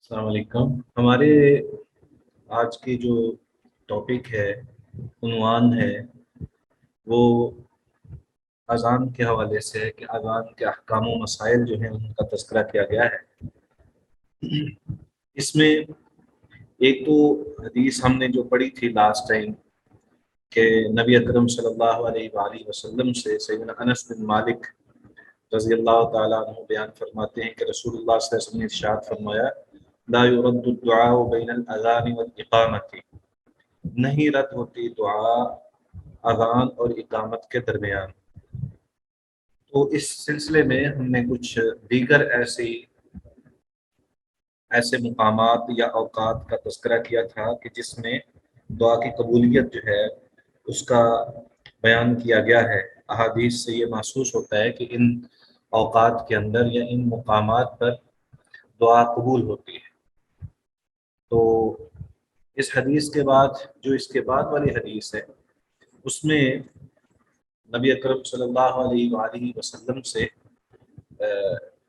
السلام علیکم۔ ہمارے آج کی جو ٹاپک ہے، عنوان ہے، وہ اذان کے حوالے سے ہے کہ اذان کے احکام و مسائل جو ہیں ان کا تذکرہ کیا گیا ہے۔ اس میں ایک تو حدیث ہم نے جو پڑھی تھی لاسٹ ٹائم کہ نبی اکرم صلی اللہ علیہ وآلہ وسلم سے سیدنا انس بن مالک رضی اللہ تعالیٰ عنہ بیان فرماتے ہیں کہ رسول اللہ صلی اللہ علیہ وسلم نے ارشاد فرمایا، لا يرد الدعاء بین الاذان والاقامت، نہیں رد ہوتی دعا اذان اور اقامت کے درمیان۔ تو اس سلسلے میں ہم نے کچھ دیگر ایسے مقامات یا اوقات کا تذکرہ کیا تھا کہ جس میں دعا کی قبولیت جو ہے اس کا بیان کیا گیا ہے۔ احادیث سے یہ محسوس ہوتا ہے کہ ان اوقات کے اندر یا ان مقامات پر دعا قبول ہوتی ہے۔ تو اس حدیث کے بعد جو اس کے بعد والی حدیث ہے اس میں نبی اکرم صلی اللہ علیہ وآلہ وسلم سے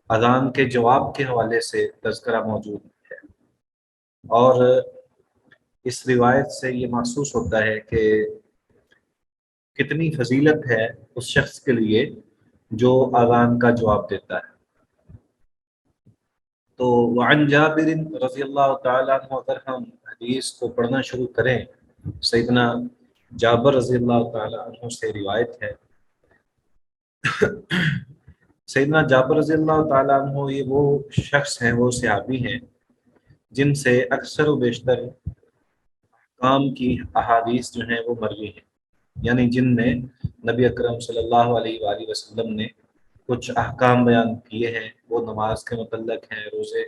اذان کے جواب کے حوالے سے تذکرہ موجود ہے، اور اس روایت سے یہ محسوس ہوتا ہے کہ کتنی فضیلت ہے اس شخص کے لیے جو اذان کا جواب دیتا ہے۔ تو وعن جابر رضی اللہ تعالیٰ عنہ، اگر ہم حدیث کو پڑھنا شروع کریں، سیدنا جابر رضی اللہ تعالیٰ عنہ سے روایت ہے۔ سیدنا جابر رضی اللہ تعالیٰ عنہ یہ وہ شخص ہیں، وہ صحابی ہیں جن سے اکثر و بیشتر کام کی احادیث جو ہیں وہ مروی ہیں، یعنی جن میں نبی اکرم صلی اللہ علیہ وآلہ وسلم نے کچھ احکام بیان کیے ہیں، وہ نماز کے متعلق ہیں، روزے،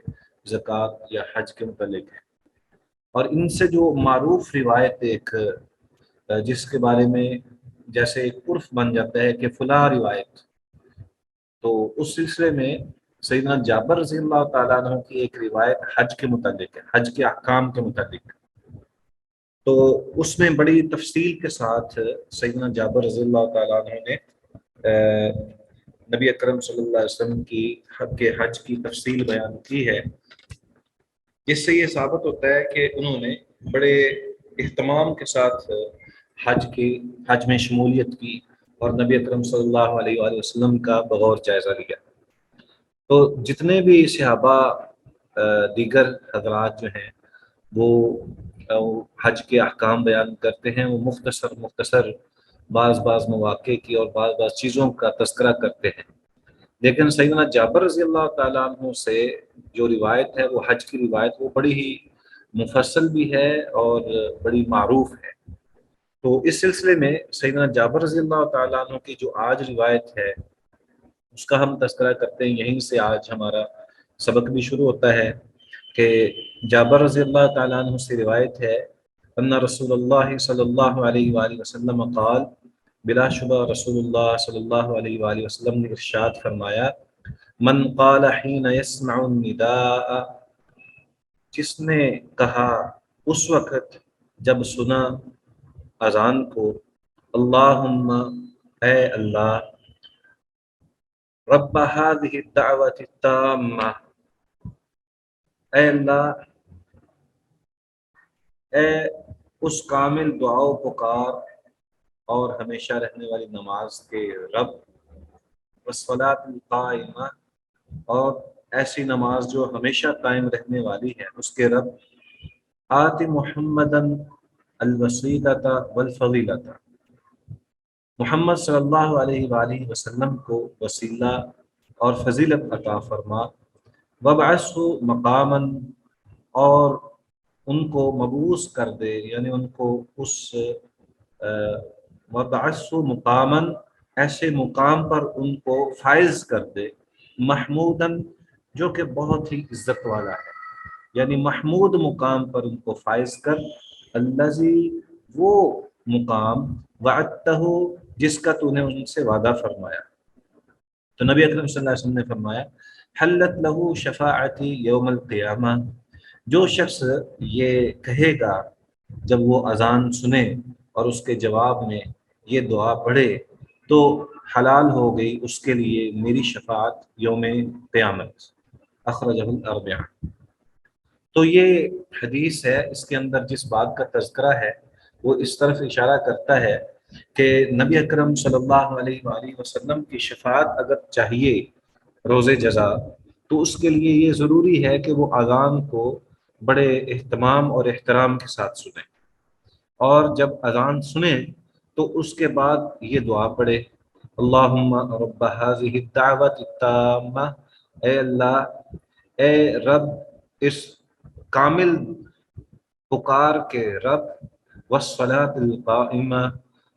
زکوٰۃ یا حج کے متعلق ہیں۔ اور ان سے جو معروف روایت ایک جس کے بارے میں جیسے ایک عرف بن جاتا ہے کہ فلاں روایت، تو اس سلسلے میں سیدنا جابر رضی اللہ تعالیٰ عنہ کی ایک روایت حج کے متعلق ہے، حج کے احکام کے متعلق۔ تو اس میں بڑی تفصیل کے ساتھ سیدنا جابر رضی اللہ تعالیٰ عنہ نے نبی اکرم صلی اللہ علیہ وسلم کی حج کی تفصیل بیان کی ہے، جس سے یہ ثابت ہوتا ہے کہ انہوں نے بڑے اہتمام کے ساتھ حج میں شمولیت کی اور نبی اکرم صلی اللہ علیہ وآلہ وسلم کا بغور جائزہ لیا۔ تو جتنے بھی صحابہ دیگر حضرات جو ہیں وہ حج کے احکام بیان کرتے ہیں، وہ مختصر بعض مواقع کی اور بعض چیزوں کا تذکرہ کرتے ہیں، لیکن سیدنا جابر رضی اللہ تعالیٰ عنہ سے جو روایت ہے وہ حج کی روایت، وہ بڑی ہی مفصل بھی ہے اور بڑی معروف ہے۔ تو اس سلسلے میں سیدنا جابر رضی اللہ تعالیٰ عنہ کی جو آج روایت ہے اس کا ہم تذکرہ کرتے ہیں، یہیں سے آج ہمارا سبق بھی شروع ہوتا ہے کہ جابر رضی اللہ تعالیٰ عنہ سے روایت ہے ان رسول اللہ صلی اللہ علیہ وآلہ وسلم قال، بلا شبہ رسول اللہ صلی اللہ علیہ وآلہ وسلم نے ارشاد فرمایا، من قال حین یسمع النداء، جس نے کہا اس وقت جب سنا اذان کو، اللہم، اے اللہ، رب هذه الدعوة التامة، اے اللہ، اے اس کامل دعا و پکار اور ہمیشہ رہنے والی نماز کے رب، والصلاة القائمہ، اور ایسی نماز جو ہمیشہ قائم رہنے والی ہے اس کے رب، آت محمدً الوسیلۃ والفضیلۃ، محمد صلی اللہ علیہ وآلہ وسلم کو وسیلہ اور فضیلت عطا فرما، وابعثہ مقاماً، اور ان کو مبعوث کر دے، یعنی ان کو اس وابعثہ مقاماً، ایسے مقام پر ان کو فائز کر دے، محموداً، جو کہ بہت ہی عزت والا ہے، یعنی محمود مقام پر ان کو فائز کر، الذی، وہ مقام، وعدتہ، جس کا تو نے ان سے وعدہ فرمایا۔ تو نبی اکرم صلی اللہ علیہ وسلم نے فرمایا، حلت لہ شفاعتی یوم القیامہ، جو شخص یہ کہے گا جب وہ اذان سنے اور اس کے جواب میں یہ دعا پڑھے، تو حلال ہو گئی اس کے لیے میری شفاعت یوم قیامت۔ اخرجہ الاربعہ۔ تو یہ حدیث ہے، اس کے اندر جس بات کا تذکرہ ہے وہ اس طرف اشارہ کرتا ہے کہ نبی اکرم صلی اللہ علیہ وآلہ وسلم کی شفاعت اگر چاہیے روز جزا، تو اس کے لیے یہ ضروری ہے کہ وہ اذان کو بڑے اہتمام اور احترام کے ساتھ سنیں، اور جب اذان سنیں تو اس کے بعد یہ دعا پڑھے، اللہم رب هذه الدعوت التامہ، اے اللہ، اے رب اس کامل پکار کے رب، والصلاۃ القائمہ،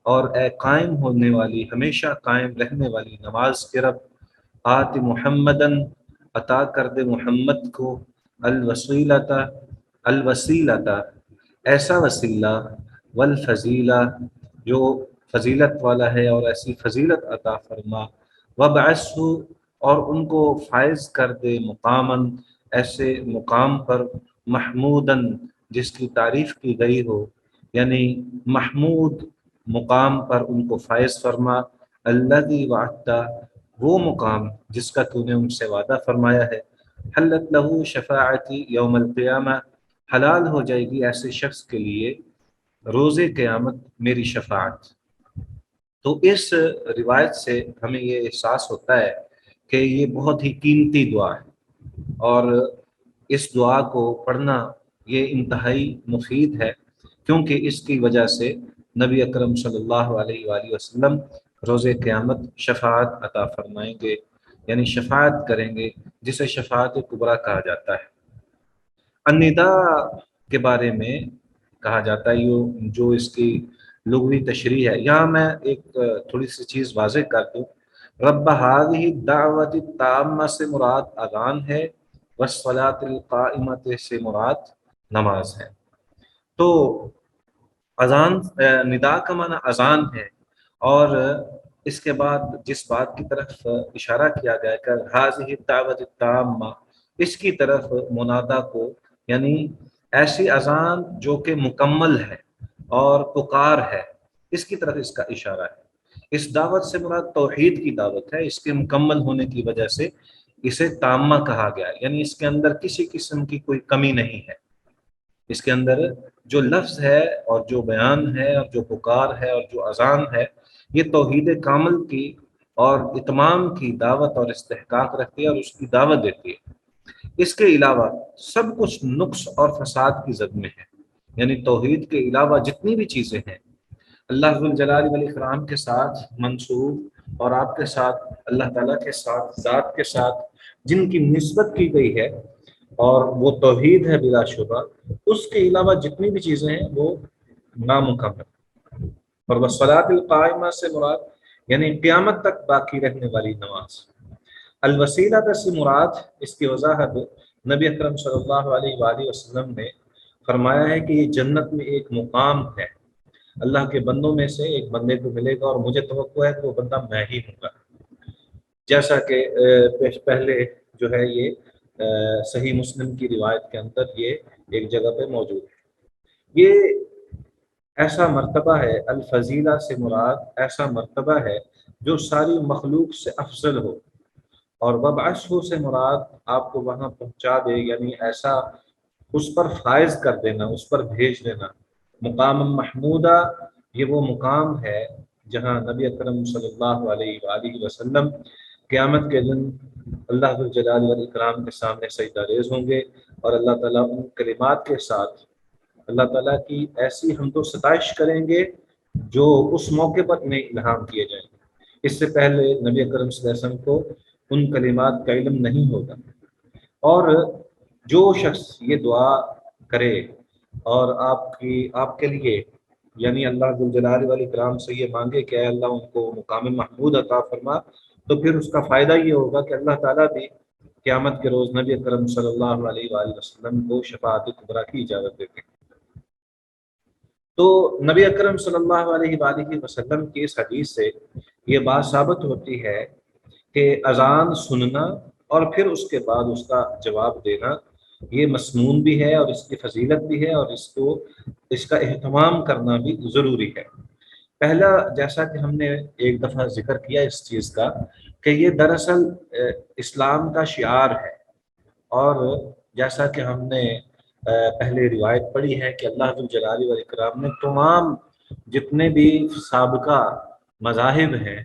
اور اے قائم ہونے والی، ہمیشہ قائم رہنے والی نماز کے رب، آت محمدن، عطا کر دے محمد کو، الوسیلۃ، الوسیلۃ، ایسا وسیلہ، والفضیلہ، جو فضیلت والا ہے اور ایسی فضیلت عطا فرما، وبعثہ، اور ان کو فائز کر دے مقاماً، ایسے مقام پر، محموداً، جس کی تعریف کی گئی ہو، یعنی محمود مقام پر ان کو فائز فرما، الذی وعدتہ، وہ مقام جس کا تو نے ان سے وعدہ فرمایا ہے، حلت لہ شفاعتی یوم القیامہ، حلال ہو جائے گی ایسے شخص کے لیے روز قیامت میری شفاعت۔ تو اس روایت سے ہمیں یہ احساس ہوتا ہے کہ یہ بہت ہی قیمتی دعا ہے، اور اس دعا کو پڑھنا یہ انتہائی مفید ہے، کیونکہ اس کی وجہ سے نبی اکرم صلی اللہ علیہ وآلہ وسلم روز قیامت شفاعت عطا فرمائیں گے، یعنی شفاعت کریں گے، جسے شفاعت کبریٰ کہا جاتا ہے۔ النداء کے بارے میں کہا جاتا ہے، جو اس کی لغوی تشریح ہے، یہاں میں ایک تھوڑی سی چیز واضح کر دوں۔ رب ہذہ الدعوت التامہ سے مراد اذان ہے، والصلاۃ القائمۃ سے مراد نماز ہے۔ تو اذان، ندا کا معنی اذان ہے، اور اس کے بعد جس بات کی طرف اشارہ کیا گیا کہ ہذہ الدعوت التامہ، اس کی طرف منادا کو، یعنی ایسی اذان جو کہ مکمل ہے اور پکار ہے، اس کی طرف اس کا اشارہ ہے۔ اس دعوت سے مراد توحید کی دعوت ہے، اس کے مکمل ہونے کی وجہ سے اسے تامہ کہا گیا، یعنی اس کے اندر کسی قسم کی کوئی کمی نہیں ہے۔ اس کے اندر جو لفظ ہے اور جو بیان ہے اور جو پکار ہے اور جو اذان ہے، یہ توحید کامل کی اور اتمام کی دعوت اور استحقاق رکھتی ہے اور اس کی دعوت دیتی ہے۔ اس کے علاوہ سب کچھ نقص اور فساد کی زد میں ہے، یعنی توحید کے علاوہ جتنی بھی چیزیں ہیں اللہ ذو الجلال والاکرام کے ساتھ منسوب، اور آپ کے ساتھ اللہ تعالیٰ کے ساتھ، ذات کے ساتھ جن کی نسبت کی گئی ہے، اور وہ توحید ہے بلا شبہ، اس کے علاوہ جتنی بھی چیزیں ہیں وہ نامکمل۔ اور والصلاۃ القائمہ سے مراد یعنی قیامت تک باقی رہنے والی نماز۔ الوسیلہ سے مراد، اس کی وضاحت نبی اکرم صلی اللہ علیہ وآلہ وسلم نے فرمایا ہے کہ یہ جنت میں ایک مقام ہے، اللہ کے بندوں میں سے ایک بندے کو ملے گا، اور مجھے توقع ہے کہ وہ بندہ میں ہی ہوں گا، جیسا کہ پہلے جو ہے یہ صحیح مسلم کی روایت کے اندر یہ ایک جگہ پہ موجود ہے۔ یہ ایسا مرتبہ ہے، الفضیلہ سے مراد ایسا مرتبہ ہے جو ساری مخلوق سے افضل ہو، اور وبعثہ سے مراد آپ کو وہاں پہنچا دے، یعنی ایسا اس پر فائز کر دینا، اس پر بھیج دینا۔ مقام محمودہ، یہ وہ مقام ہے جہاں نبی اکرم صلی اللہ علیہ وآلہ وسلم قیامت کے دن اللہ ذو الجلال والاکرام کے سامنے سجدہ ریز ہوں گے، اور اللہ تعالیٰ ان کلمات کے ساتھ اللہ تعالیٰ کی ایسی حمد و ستائش کریں گے جو اس موقع پر انہیں الہام کیے جائیں گے۔ اس سے پہلے نبی اکرم صلی اللہ علیہ وسلم کو ان کلمات کا علم نہیں ہوگا، اور جو شخص یہ دعا کرے اور آپ کے لیے، یعنی اللہ ذو الجلال والاکرام سے یہ مانگے کہ اے اللہ ان کو مقام محمود عطا فرما، تو پھر اس کا فائدہ یہ ہوگا کہ اللہ تعالیٰ بھی قیامت کے روز نبی اکرم صلی اللہ علیہ وآلہ وسلم کو شفاعت کبریٰ کی اجازت دیتے ہیں۔ تو نبی اکرم صلی اللہ علیہ وآلہ وسلم کی اس حدیث سے یہ بات ثابت ہوتی ہے کہ اذان سننا اور پھر اس کے بعد اس کا جواب دینا یہ مسنون بھی ہے، اور اس کی فضیلت بھی ہے، اور اس کا اہتمام کرنا بھی ضروری ہے۔ پہلا، جیسا کہ ہم نے ایک دفعہ ذکر کیا اس چیز کا، کہ یہ دراصل اسلام کا شعار ہے، اور جیسا کہ ہم نے پہلے روایت پڑھی ہے کہ اللہ ذوالجلال والاکرام نے تمام جتنے بھی سابقہ مذاہب ہیں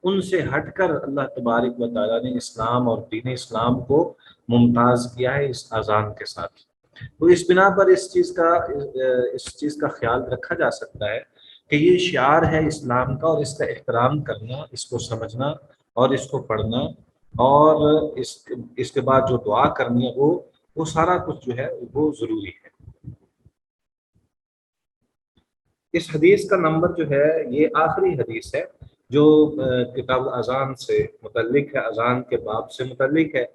ان سے ہٹ کر اللہ تبارک و تعالیٰ نے اسلام اور دین اسلام کو ممتاز کیا ہے اس اذان کے ساتھ۔ تو اس بنا پر اس چیز کا خیال رکھا جا سکتا ہے کہ یہ شعار ہے اسلام کا، اور اس کا احترام کرنا، اس کو سمجھنا اور اس کو پڑھنا، اور اس کے بعد جو دعا کرنی ہے وہ سارا کچھ جو ہے وہ ضروری ہے۔ اس حدیث کا نمبر جو ہے یہ آخری حدیث ہے جو کتاب اذان سے متعلق ہے، اذان کے باب سے متعلق ہے،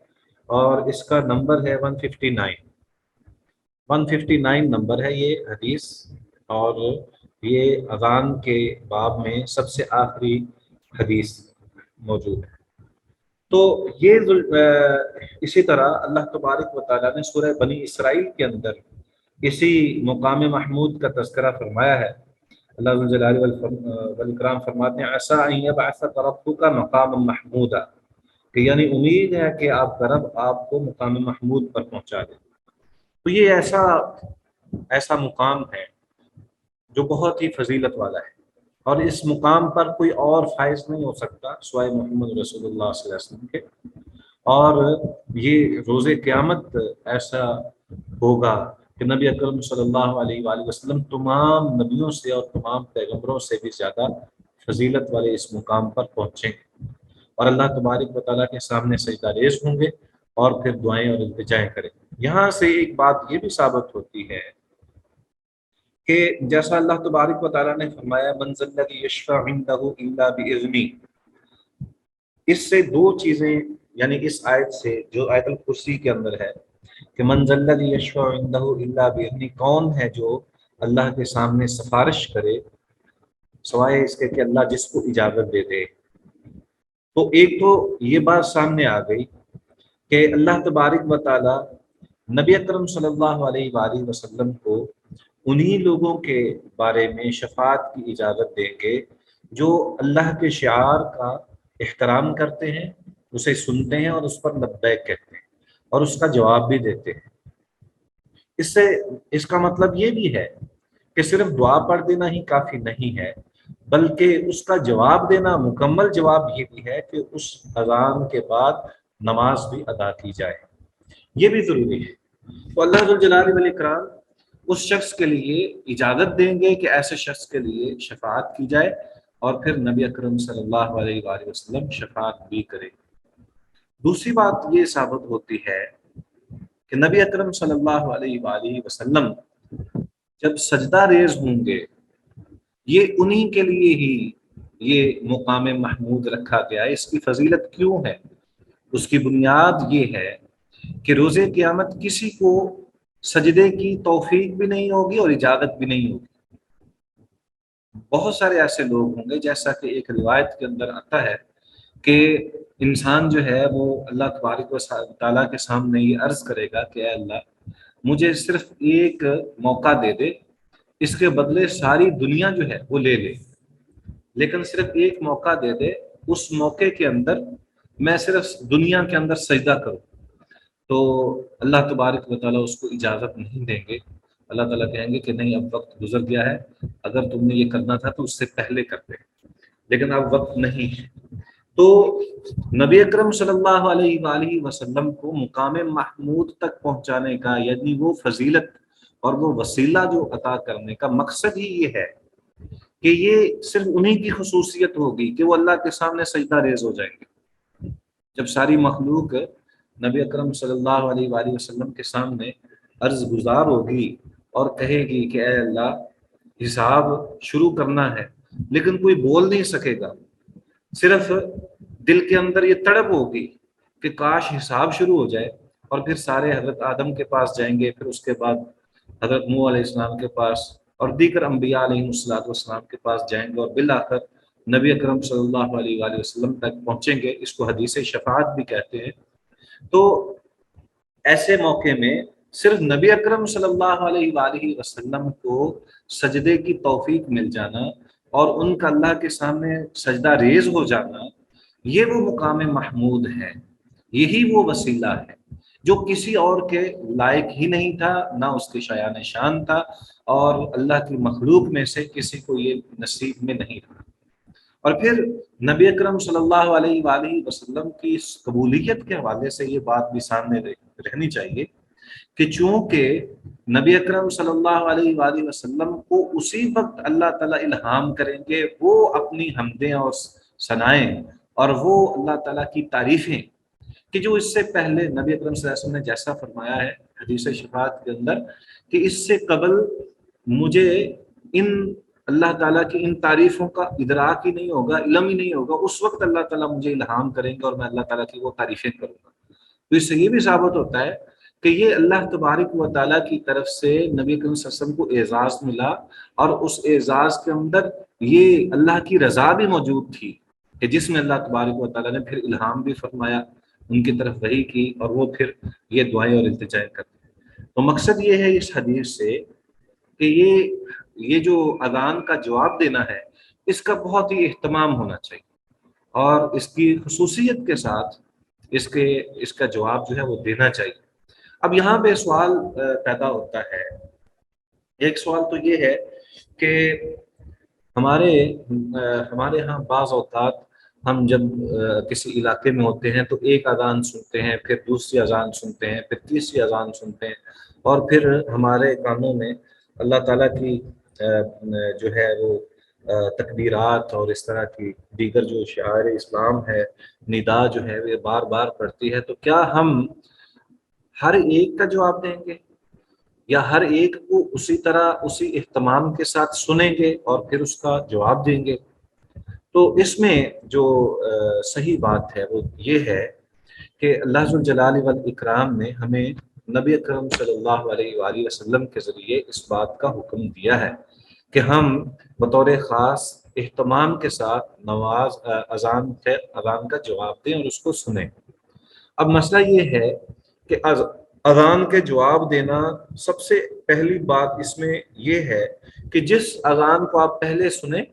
اور اس کا نمبر ہے 159 نمبر ہے یہ حدیث، اور یہ اذان کے باب میں سب سے آخری حدیث موجود ہے۔ تو یہ اسی طرح اللہ تبارک و تعالیٰ نے سورہ بنی اسرائیل کے اندر اسی مقام محمود کا تذکرہ فرمایا ہے۔ اللہ ذو الجلال والاکرام فرماتے ہیں عسیٰ ان یبعثک ربک مقاما محمودا، کہ یعنی امید ہے کہ آپ کا رب آپ کو مقام محمود پر پہنچا دے۔ تو یہ ایسا مقام ہے جو بہت ہی فضیلت والا ہے، اور اس مقام پر کوئی اور فائز نہیں ہو سکتا سوائے محمد رسول اللہ صلی اللہ علیہ وسلم کے۔ اور یہ روز قیامت ایسا ہوگا کہ نبی اکرم صلی اللہ علیہ وآلہ وسلم تمام نبیوں سے اور تمام پیغمبروں سے بھی زیادہ فضیلت والے اس مقام پر پہنچیں گے، اور اللہ تبارک و تعالیٰ کے سامنے سجدہ ریز ہوں گے اور پھر دعائیں اور التجائیں کریں۔ یہاں سے ایک بات یہ بھی ثابت ہوتی ہے کہ جیسا اللہ تبارک و تعالیٰ نے فرمایا من ذا الذی یشفع عندہ الا باذنہ، اس سے دو چیزیں، یعنی اس آیت سے جو آیت الکرسی کے اندر ہے کہ من ذا الذی یشفع عندہ الا باذنہ، کون ہے جو اللہ کے سامنے سفارش کرے سوائے اس کے کہ اللہ جس کو اجازت دے دے۔ تو ایک تو یہ بات سامنے آ گئی کہ اللہ تبارک و تعالی نبی اکرم صلی اللہ علیہ وآلہ وسلم کو انہی لوگوں کے بارے میں شفاعت کی اجازت دیں گے جو اللہ کے شعار کا احترام کرتے ہیں، اسے سنتے ہیں اور اس پر لبیک کہتے ہیں اور اس کا جواب بھی دیتے ہیں۔ اس کا مطلب یہ بھی ہے کہ صرف دعا پڑھ دینا ہی کافی نہیں ہے، بلکہ اس کا جواب دینا، مکمل جواب یہ بھی ہے کہ اس اذان کے بعد نماز بھی ادا کی جائے، یہ بھی ضروری ہے۔ تو اللہ ذو الجلال والاکرام اس شخص کے لیے اجازت دیں گے کہ ایسے شخص کے لیے شفاعت کی جائے، اور پھر نبی اکرم صلی اللہ علیہ وآلہ وسلم شفاعت بھی کرے۔ دوسری بات یہ ثابت ہوتی ہے کہ نبی اکرم صلی اللہ علیہ وآلہ وسلم جب سجدہ ریز ہوں گے، یہ انہی کے لیے ہی یہ مقام محمود رکھا گیا ہے۔ اس کی فضیلت کیوں ہے؟ اس کی بنیاد یہ ہے کہ روز قیامت کسی کو سجدے کی توفیق بھی نہیں ہوگی اور اجازت بھی نہیں ہوگی۔ بہت سارے ایسے لوگ ہوں گے، جیسا کہ ایک روایت کے اندر آتا ہے کہ انسان جو ہے وہ اللہ تبارک و تعالیٰ کے سامنے یہ عرض کرے گا کہ اے اللہ مجھے صرف ایک موقع دے دے، اس کے بدلے ساری دنیا جو ہے وہ لے لے، لیکن صرف ایک موقع دے دے، اس موقع کے اندر میں صرف دنیا کے اندر سجدہ کروں۔ تو اللہ تبارک و تعالیٰ اس کو اجازت نہیں دیں گے۔ اللہ تعالیٰ کہیں گے کہ نہیں، اب وقت گزر گیا ہے، اگر تم نے یہ کرنا تھا تو اس سے پہلے کرتے، لیکن اب وقت نہیں ہے۔ تو نبی اکرم صلی اللہ علیہ وآلہ وسلم کو مقام محمود تک پہنچانے کا، یعنی وہ فضیلت اور وہ وسیلہ جو عطا کرنے کا مقصد ہی یہ ہے کہ یہ صرف انہی کی خصوصیت ہوگی کہ وہ اللہ کے سامنے سجدہ ریز ہو جائیں گے۔ جب ساری مخلوق نبی اکرم صلی اللہ علیہ وآلہ وسلم کے سامنے عرض گزار ہوگی اور کہے گی کہ اے اللہ حساب شروع کرنا ہے، لیکن کوئی بول نہیں سکے گا، صرف دل کے اندر یہ تڑپ ہوگی کہ کاش حساب شروع ہو جائے، اور پھر سارے حضرت آدم کے پاس جائیں گے، پھر اس کے بعد حضرت نوح علیہ السلام کے پاس اور دیگر انبیاء علیہ السلام کے پاس جائیں گے، اور بالآخر نبی اکرم صلی اللہ علیہ وآلہ وسلم تک پہنچیں گے۔ اس کو حدیث شفاعت بھی کہتے ہیں۔ تو ایسے موقع میں صرف نبی اکرم صلی اللہ علیہ وآلہ وسلم کو سجدے کی توفیق مل جانا اور ان کا اللہ کے سامنے سجدہ ریز ہو جانا، یہ وہ مقام محمود ہے، یہی وہ وسیلہ ہے۔ جو کسی اور کے لائق ہی نہیں تھا، نہ اس کے شایان شان تھا، اور اللہ کی مخلوق میں سے کسی کو یہ نصیب میں نہیں تھا۔ اور پھر نبی اکرم صلی اللہ علیہ وآلہ وسلم کی اس قبولیت کے حوالے سے یہ بات بھی سامنے رہنی چاہیے کہ چونکہ نبی اکرم صلی اللہ علیہ وآلہ وسلم کو اسی وقت اللہ تعالیٰ الہام کریں گے، وہ اپنی حمدیں اور ثنائیں اور وہ اللہ تعالیٰ کی تعریفیں کہ جو اس سے پہلے نبی اکرم صلی اللہ علیہ وسلم نے جیسا فرمایا ہے حدیث شفاعت کے اندر کہ اس سے قبل مجھے ان اللہ تعالیٰ کی ان تعریفوں کا ادراک ہی نہیں ہوگا، علم ہی نہیں ہوگا، اس وقت اللہ تعالیٰ مجھے الہام کریں گے اور میں اللہ تعالیٰ کی وہ تعریفیں کروں گا۔ تو اس سے یہ بھی ثابت ہوتا ہے کہ یہ اللہ تبارک و تعالیٰ کی طرف سے نبی کریم صلی اللہ علیہ وسلم کو اعزاز ملا، اور اس اعزاز کے اندر یہ اللہ کی رضا بھی موجود تھی کہ جس میں اللہ تبارک و تعالیٰ نے پھر الہام بھی فرمایا، ان کی طرف وحی کی، اور وہ پھر یہ دعائیں اور التجائیں کرتے ہیں۔ تو مقصد یہ ہے اس حدیث سے کہ یہ جو اذان کا جواب دینا ہے اس کا بہت ہی اہتمام ہونا چاہیے، اور اس کی خصوصیت کے ساتھ اس کا جواب جو ہے وہ دینا چاہیے۔ اب یہاں پہ سوال پیدا ہوتا ہے، ایک سوال تو یہ ہے کہ ہمارے ہاں بعض اوقات ہم جب کسی علاقے میں ہوتے ہیں تو ایک اذان سنتے ہیں، پھر دوسری اذان سنتے ہیں، پھر تیسری اذان سنتے ہیں، اور پھر ہمارے کانوں میں اللہ تعالیٰ کی جو ہے وہ تکبیرات اور اس طرح کی دیگر جو شعائر اسلام ہے، ندا جو ہے وہ بار بار پڑھتی ہے، تو کیا ہم ہر ایک کا جواب دیں گے یا ہر ایک کو اسی طرح اسی اہتمام کے ساتھ سنیں گے اور پھر اس کا جواب دیں گے؟ تو اس میں جو صحیح بات ہے وہ یہ ہے کہ اللہ ذو الجلال والاکرام نے ہمیں نبی اکرم صلی اللہ علیہ وآلہ وسلم کے ذریعے اس بات کا حکم دیا ہے کہ ہم بطور خاص اہتمام کے ساتھ اذان کا جواب دیں اور اس کو سنیں۔ اب مسئلہ یہ ہے کہ اذان کے جواب دینا، سب سے پہلی بات اس میں یہ ہے کہ جس اذان کو آپ پہلے سنیں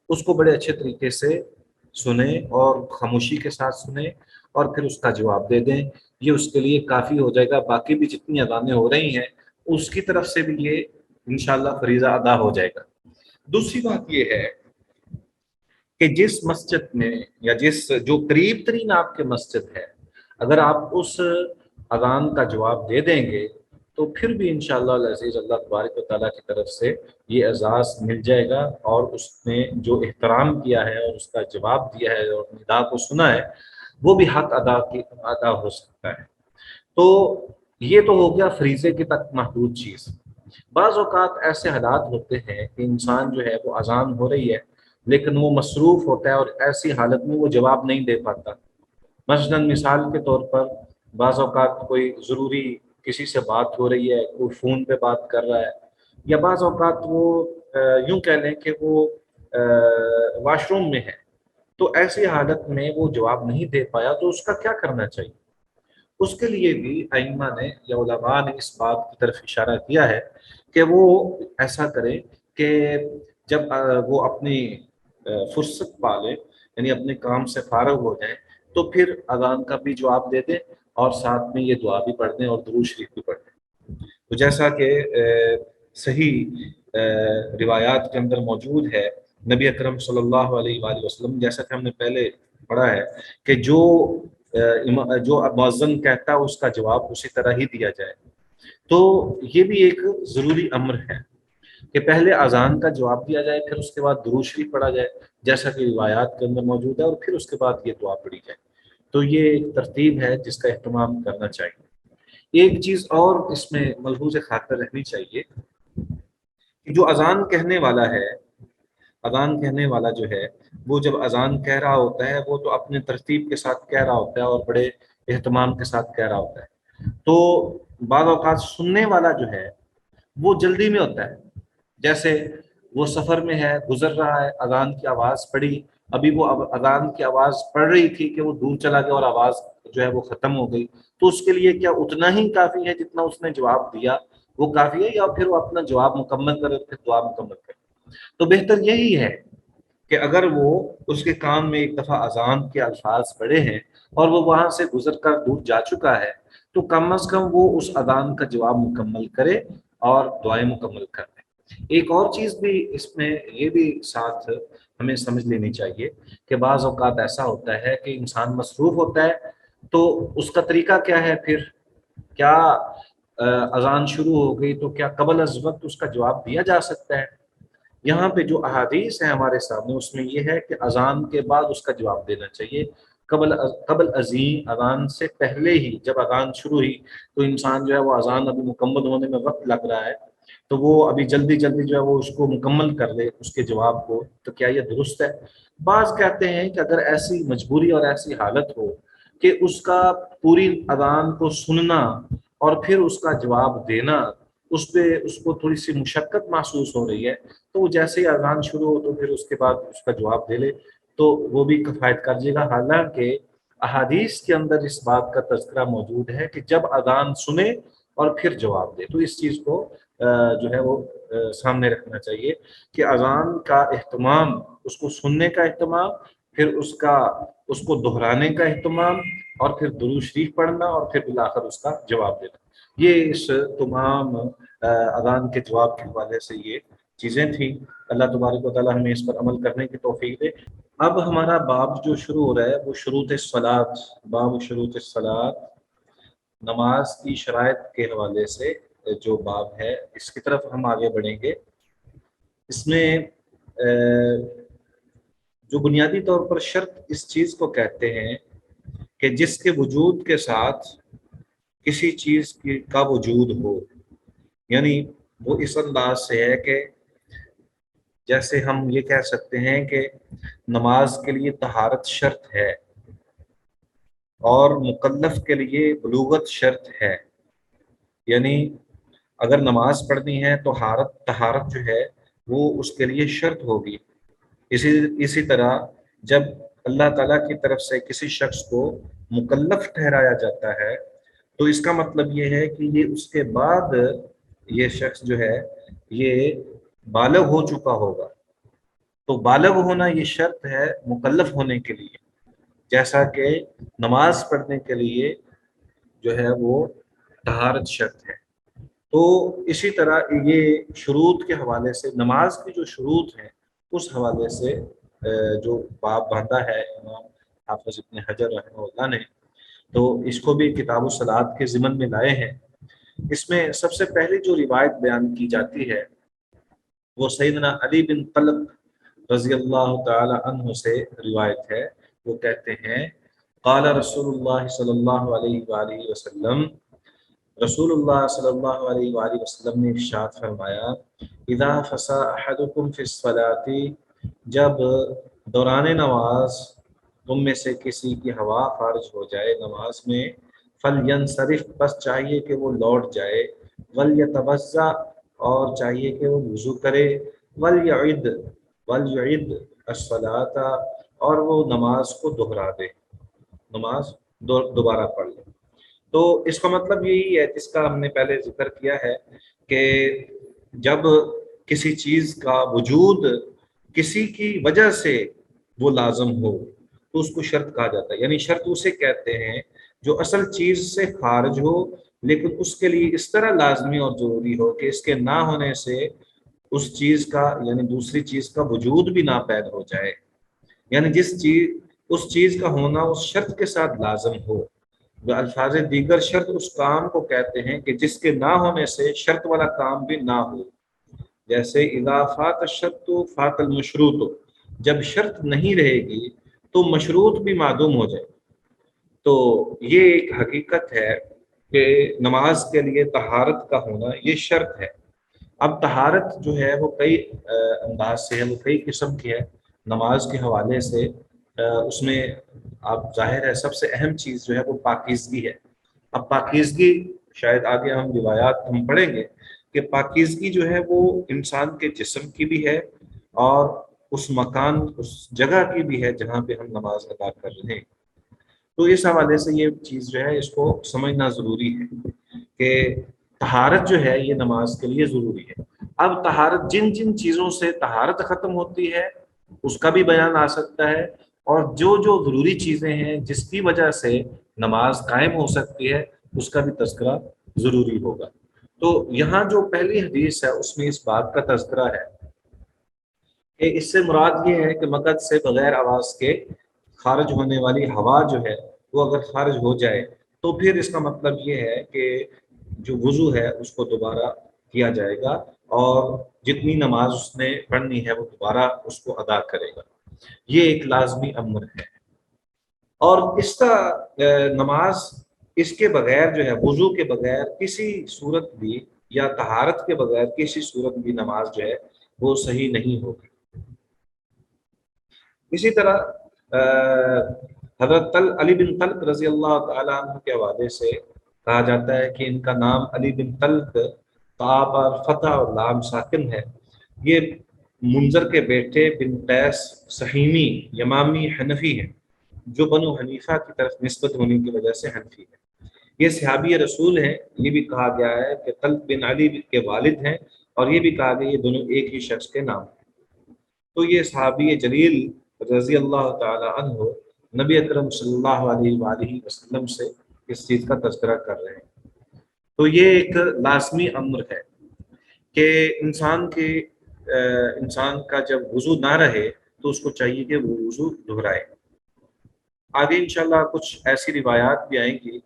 اس کو بڑے اچھے طریقے سے سنیں اور خاموشی کے ساتھ سنیں اور پھر اس کا جواب دے دیں، یہ اس کے لیے کافی ہو جائے گا۔ باقی بھی جتنی اذانیں ہو رہی ہیں اس کی طرف سے بھی یہ انشاءاللہ فریضہ ادا ہو جائے گا۔ دوسری بات یہ ہے کہ جس مسجد میں یا جو قریب ترین آپ کے مسجد ہے، اگر آپ اس اذان کا جواب دے دیں گے تو پھر بھی انشاءاللہ العزیز اللہ تبارک و تعالیٰ کی طرف سے یہ اعزاز مل جائے گا، اور اس نے جو احترام کیا ہے اور اس کا جواب دیا ہے اور ندا کو سنا ہے وہ بھی حق ادا ہو سکتا ہے۔ تو یہ تو ہو گیا فریضے کے تک محدود چیز۔ بعض اوقات ایسے حالات ہوتے ہیں کہ انسان جو ہے وہ اذان ہو رہی ہے لیکن وہ مصروف ہوتا ہے اور ایسی حالت میں وہ جواب نہیں دے پاتا۔ مثلاً مثال کے طور پر بعض اوقات کوئی ضروری کسی سے بات ہو رہی ہے، کوئی فون پہ بات کر رہا ہے، یا بعض اوقات وہ یوں کہہ لیں کہ وہ واش روم میں ہے، تو ایسی حالت میں وہ جواب نہیں دے پایا تو اس کا کیا کرنا چاہیے؟ اس کے لیے بھی ائمہ نے یا علماء نے اس بات کی طرف اشارہ کیا ہے کہ وہ ایسا کرے کہ جب وہ اپنی فرصت پالے، یعنی اپنے کام سے فارغ ہو جائیں، تو پھر اذان کا بھی جواب دے دیں اور ساتھ میں یہ دعا بھی پڑھ دیں اور درود شریف بھی پڑھ دیں۔ تو جیسا کہ صحیح روایات کے اندر موجود ہے، نبی اکرم صلی اللہ علیہ وآلہ وسلم، جیسا کہ ہم نے پہلے پڑھا ہے کہ جو مؤذن کہتا ہے اس کا جواب اسی طرح ہی دیا جائے۔ تو یہ بھی ایک ضروری امر ہے کہ پہلے اذان کا جواب دیا جائے، پھر اس کے بعد درود شریف پڑھا جائے جیسا کہ روایات کے اندر موجود ہے، اور پھر اس کے بعد یہ دعا پڑھی جائے۔ تو یہ ایک ترتیب ہے جس کا اہتمام کرنا چاہیے۔ ایک چیز اور اس میں ملحوظ خاطر رہنی چاہیے کہ جو اذان کہنے والا ہے، اذان کہنے والا جو ہے وہ جب اذان کہہ رہا ہوتا ہے وہ تو اپنے ترتیب کے ساتھ کہہ رہا ہوتا ہے اور بڑے اہتمام کے ساتھ کہہ رہا ہوتا ہے، تو بعض اوقات سننے والا جو ہے وہ جلدی میں ہوتا ہے، جیسے وہ سفر میں ہے، گزر رہا ہے، اذان کی آواز پڑی، ابھی وہ اذان کی آواز پڑ رہی تھی کہ وہ دور چلا گیا اور آواز جو ہے وہ ختم ہو گئی، تو اس کے لیے کیا اتنا ہی کافی ہے جتنا اس نے جواب دیا وہ کافی ہے، یا پھر وہ اپنا جواب مکمل کرے پھر دعا مکمل کرے؟ تو بہتر یہی ہے کہ اگر وہ اس کے کان میں ایک دفعہ اذان کے الفاظ پڑے ہیں اور وہ وہاں سے گزر کر دور جا چکا ہے تو کم از کم وہ اس اذان کا جواب مکمل کرے اور دعائیں مکمل کر دے۔ ایک اور چیز بھی اس میں یہ بھی ساتھ ہمیں سمجھ لینی چاہیے کہ بعض اوقات ایسا ہوتا ہے کہ انسان مصروف ہوتا ہے، تو اس کا طریقہ کیا ہے پھر؟ کیا اذان شروع ہو گئی تو کیا قبل از وقت اس کا جواب دیا جا سکتا ہے؟ یہاں پہ جو احادیث ہیں ہمارے سامنے اس میں یہ ہے کہ اذان کے بعد اس کا جواب دینا چاہیے۔ قبل ازیں اذان سے پہلے ہی جب اذان شروع ہوئی تو انسان جو ہے وہ اذان ابھی مکمل ہونے میں وقت لگ رہا ہے تو وہ ابھی جلدی جلدی جو ہے وہ اس کو مکمل کر لے اس کے جواب کو، تو کیا یہ درست ہے؟ بعض کہتے ہیں کہ اگر ایسی مجبوری اور ایسی حالت ہو کہ اس کا پوری اذان کو سننا اور پھر اس کا جواب دینا، اس پہ اس کو تھوڑی سی مشقت محسوس ہو رہی ہے، تو وہ جیسے ہی اذان شروع ہو تو پھر اس کے بعد اس کا جواب دے لے تو وہ بھی کفایت کر جائے گا۔ حالانکہ احادیث کے اندر اس بات کا تذکرہ موجود ہے کہ جب اذان سنے اور پھر جواب دے، تو اس چیز کو جو ہے وہ سامنے رکھنا چاہیے کہ اذان کا اہتمام، اس کو سننے کا اہتمام، پھر اس کو دہرانے کا اہتمام، اور پھر درود شریف پڑھنا، اور پھر بالآخر اس کا جواب دینا، یہ اس تمام اذان کے جواب کے حوالے سے یہ چیزیں تھیں۔ اللہ تبارک و تعالی ہمیں اس پر عمل کرنے کی توفیق دے۔ اب ہمارا باب جو شروع ہو رہا ہے وہ شروط الصلاۃ، باب شروط الصلاۃ، نماز کی شرائط کے حوالے سے جو باب ہے اس کی طرف ہم آگے بڑھیں گے۔ اس میں جو بنیادی طور پر شرط اس چیز کو کہتے ہیں کہ جس کے وجود کے ساتھ کسی چیز کا وجود ہو، یعنی وہ اس انداز سے ہے کہ جیسے ہم یہ کہہ سکتے ہیں کہ نماز کے لیے طہارت شرط ہے اور مکلف کے لیے بلوغت شرط ہے، یعنی اگر نماز پڑھنی ہے تو طہارت جو ہے وہ اس کے لیے شرط ہوگی۔ اسی طرح جب اللہ تعالیٰ کی طرف سے کسی شخص کو مکلف ٹھہرایا جاتا ہے تو اس کا مطلب یہ ہے کہ یہ اس کے بعد یہ شخص جو ہے یہ بالغ ہو چکا ہوگا، تو بالغ ہونا یہ شرط ہے مکلف ہونے کے لیے، جیسا کہ نماز پڑھنے کے لیے جو ہے وہ طہارت شرط ہے۔ تو اسی طرح یہ شروط کے حوالے سے، نماز کی جو شروط ہیں اس حوالے سے جو باب باندھا ہے امام حافظ ابن حجر رحمہ اللہ نے، تو اس کو بھی کتاب الصلاۃ کے ضمن میں لائے ہیں۔ اس میں سب سے پہلی جو روایت بیان کی جاتی ہے وہ سیدنا علی بن طلق رضی اللہ تعالی عنہ سے روایت ہے۔ وہ کہتے ہیں قال رسول اللہ صلی اللہ علیہ وآلہ وسلم، رسول اللہ صلی اللہ علیہ وآلہ وسلم نے ارشاد فرمایا اذا فسا احدکم فی الصلاۃ، جب دوران نماز تم میں سے کسی کی ہوا خارج ہو جائے نماز میں، فلینصرف، بس چاہیے کہ وہ لوٹ جائے، ولیتوضا، اور چاہیے کہ وہ وضو کرے، ولیعد الصلاۃ، اور وہ نماز کو دہرا دے، نماز دوبارہ پڑھ لے۔ تو اس کا مطلب یہی ہے جس کا ہم نے پہلے ذکر کیا ہے کہ جب کسی چیز کا وجود کسی کی وجہ سے وہ لازم ہو تو اس کو شرط کہا جاتا ہے، یعنی شرط اسے کہتے ہیں جو اصل چیز سے خارج ہو لیکن اس کے لیے اس طرح لازمی اور ضروری ہو کہ اس کے نہ ہونے سے اس چیز کا یعنی دوسری چیز کا وجود بھی ناپید ہو جائے، یعنی اس چیز کا ہونا اس شرط کے ساتھ لازم ہو۔ الفاظ دیگر شرط اس کام کو کہتے ہیں کہ جس کے نہ ہونے سے شرط والا کام بھی نہ ہو، جیسے اذا فات الشرط فات المشروط، جب شرط نہیں رہے گی تو مشروط بھی معدوم ہو جائے۔ تو یہ ایک حقیقت ہے کہ نماز کے لیے طہارت کا ہونا یہ شرط ہے۔ اب طہارت جو ہے وہ کئی انداز سے ہے، وہ کئی قسم کی ہے نماز کے حوالے سے۔ اس میں آپ ظاہر ہے سب سے اہم چیز جو ہے وہ پاکیزگی ہے۔ اب پاکیزگی شاید آگے ہم روایات ہم پڑھیں گے کہ پاکیزگی جو ہے وہ انسان کے جسم کی بھی ہے اور اس مکان اس جگہ کی بھی ہے جہاں پہ ہم نماز ادا کر رہے ہیں۔ تو اس حوالے سے یہ چیز جو ہے اس کو سمجھنا ضروری ہے کہ طہارت جو ہے یہ نماز کے لیے ضروری ہے۔ اب طہارت جن جن چیزوں سے طہارت ختم ہوتی ہے اس کا بھی بیان آ سکتا ہے، اور جو ضروری چیزیں ہیں جس کی وجہ سے نماز قائم ہو سکتی ہے اس کا بھی تذکرہ ضروری ہوگا۔ تو یہاں جو پہلی حدیث ہے اس میں اس بات کا تذکرہ ہے کہ اس سے مراد یہ ہے کہ مقد سے بغیر آواز کے خارج ہونے والی ہوا جو ہے وہ اگر خارج ہو جائے تو پھر اس کا مطلب یہ ہے کہ جو وضو ہے اس کو دوبارہ کیا جائے گا، اور جتنی نماز اس نے پڑھنی ہے وہ دوبارہ اس کو ادا کرے گا۔ یہ ایک لازمی امر ہے، اور اس کا نماز اس کے بغیر جو ہے، وضو کے بغیر کسی صورت بھی یا طہارت کے بغیر کسی صورت بھی نماز جو ہے وہ صحیح نہیں ہوگی۔ اسی طرح حضرت علی بن طلق رضی اللہ تعالیٰ عنہ کے حوالے سے کہا جاتا ہے کہ ان کا نام علی بن طلق طا پر فتح اور لام ساکن ہے۔ یہ منذر کے بیٹے بن قیس سہیمی یمامی حنفی ہیں، جو بنو حنیفہ کی طرف نسبت ہونے کی وجہ سے حنفی ہے۔ یہ صحابی رسول ہیں۔ یہ بھی کہا گیا ہے کہ طلق بن علی کے والد ہیں، اور یہ بھی کہا گیا یہ دونوں ایک ہی شخص کے نام ہیں۔ تو یہ صحابی جلیل رضی اللہ تعالی عنہ نبی اکرم صلی اللہ علیہ وآلہ وسلم سے اس چیز کا تذکرہ کر رہے ہیں۔ تو یہ ایک لازمی امر ہے کہ انسان کا جب وضو نہ رہے تو اس کو چاہیے کہ وہ وضو دہرائے۔ آگے انشاءاللہ کچھ ایسی روایات بھی آئیں گی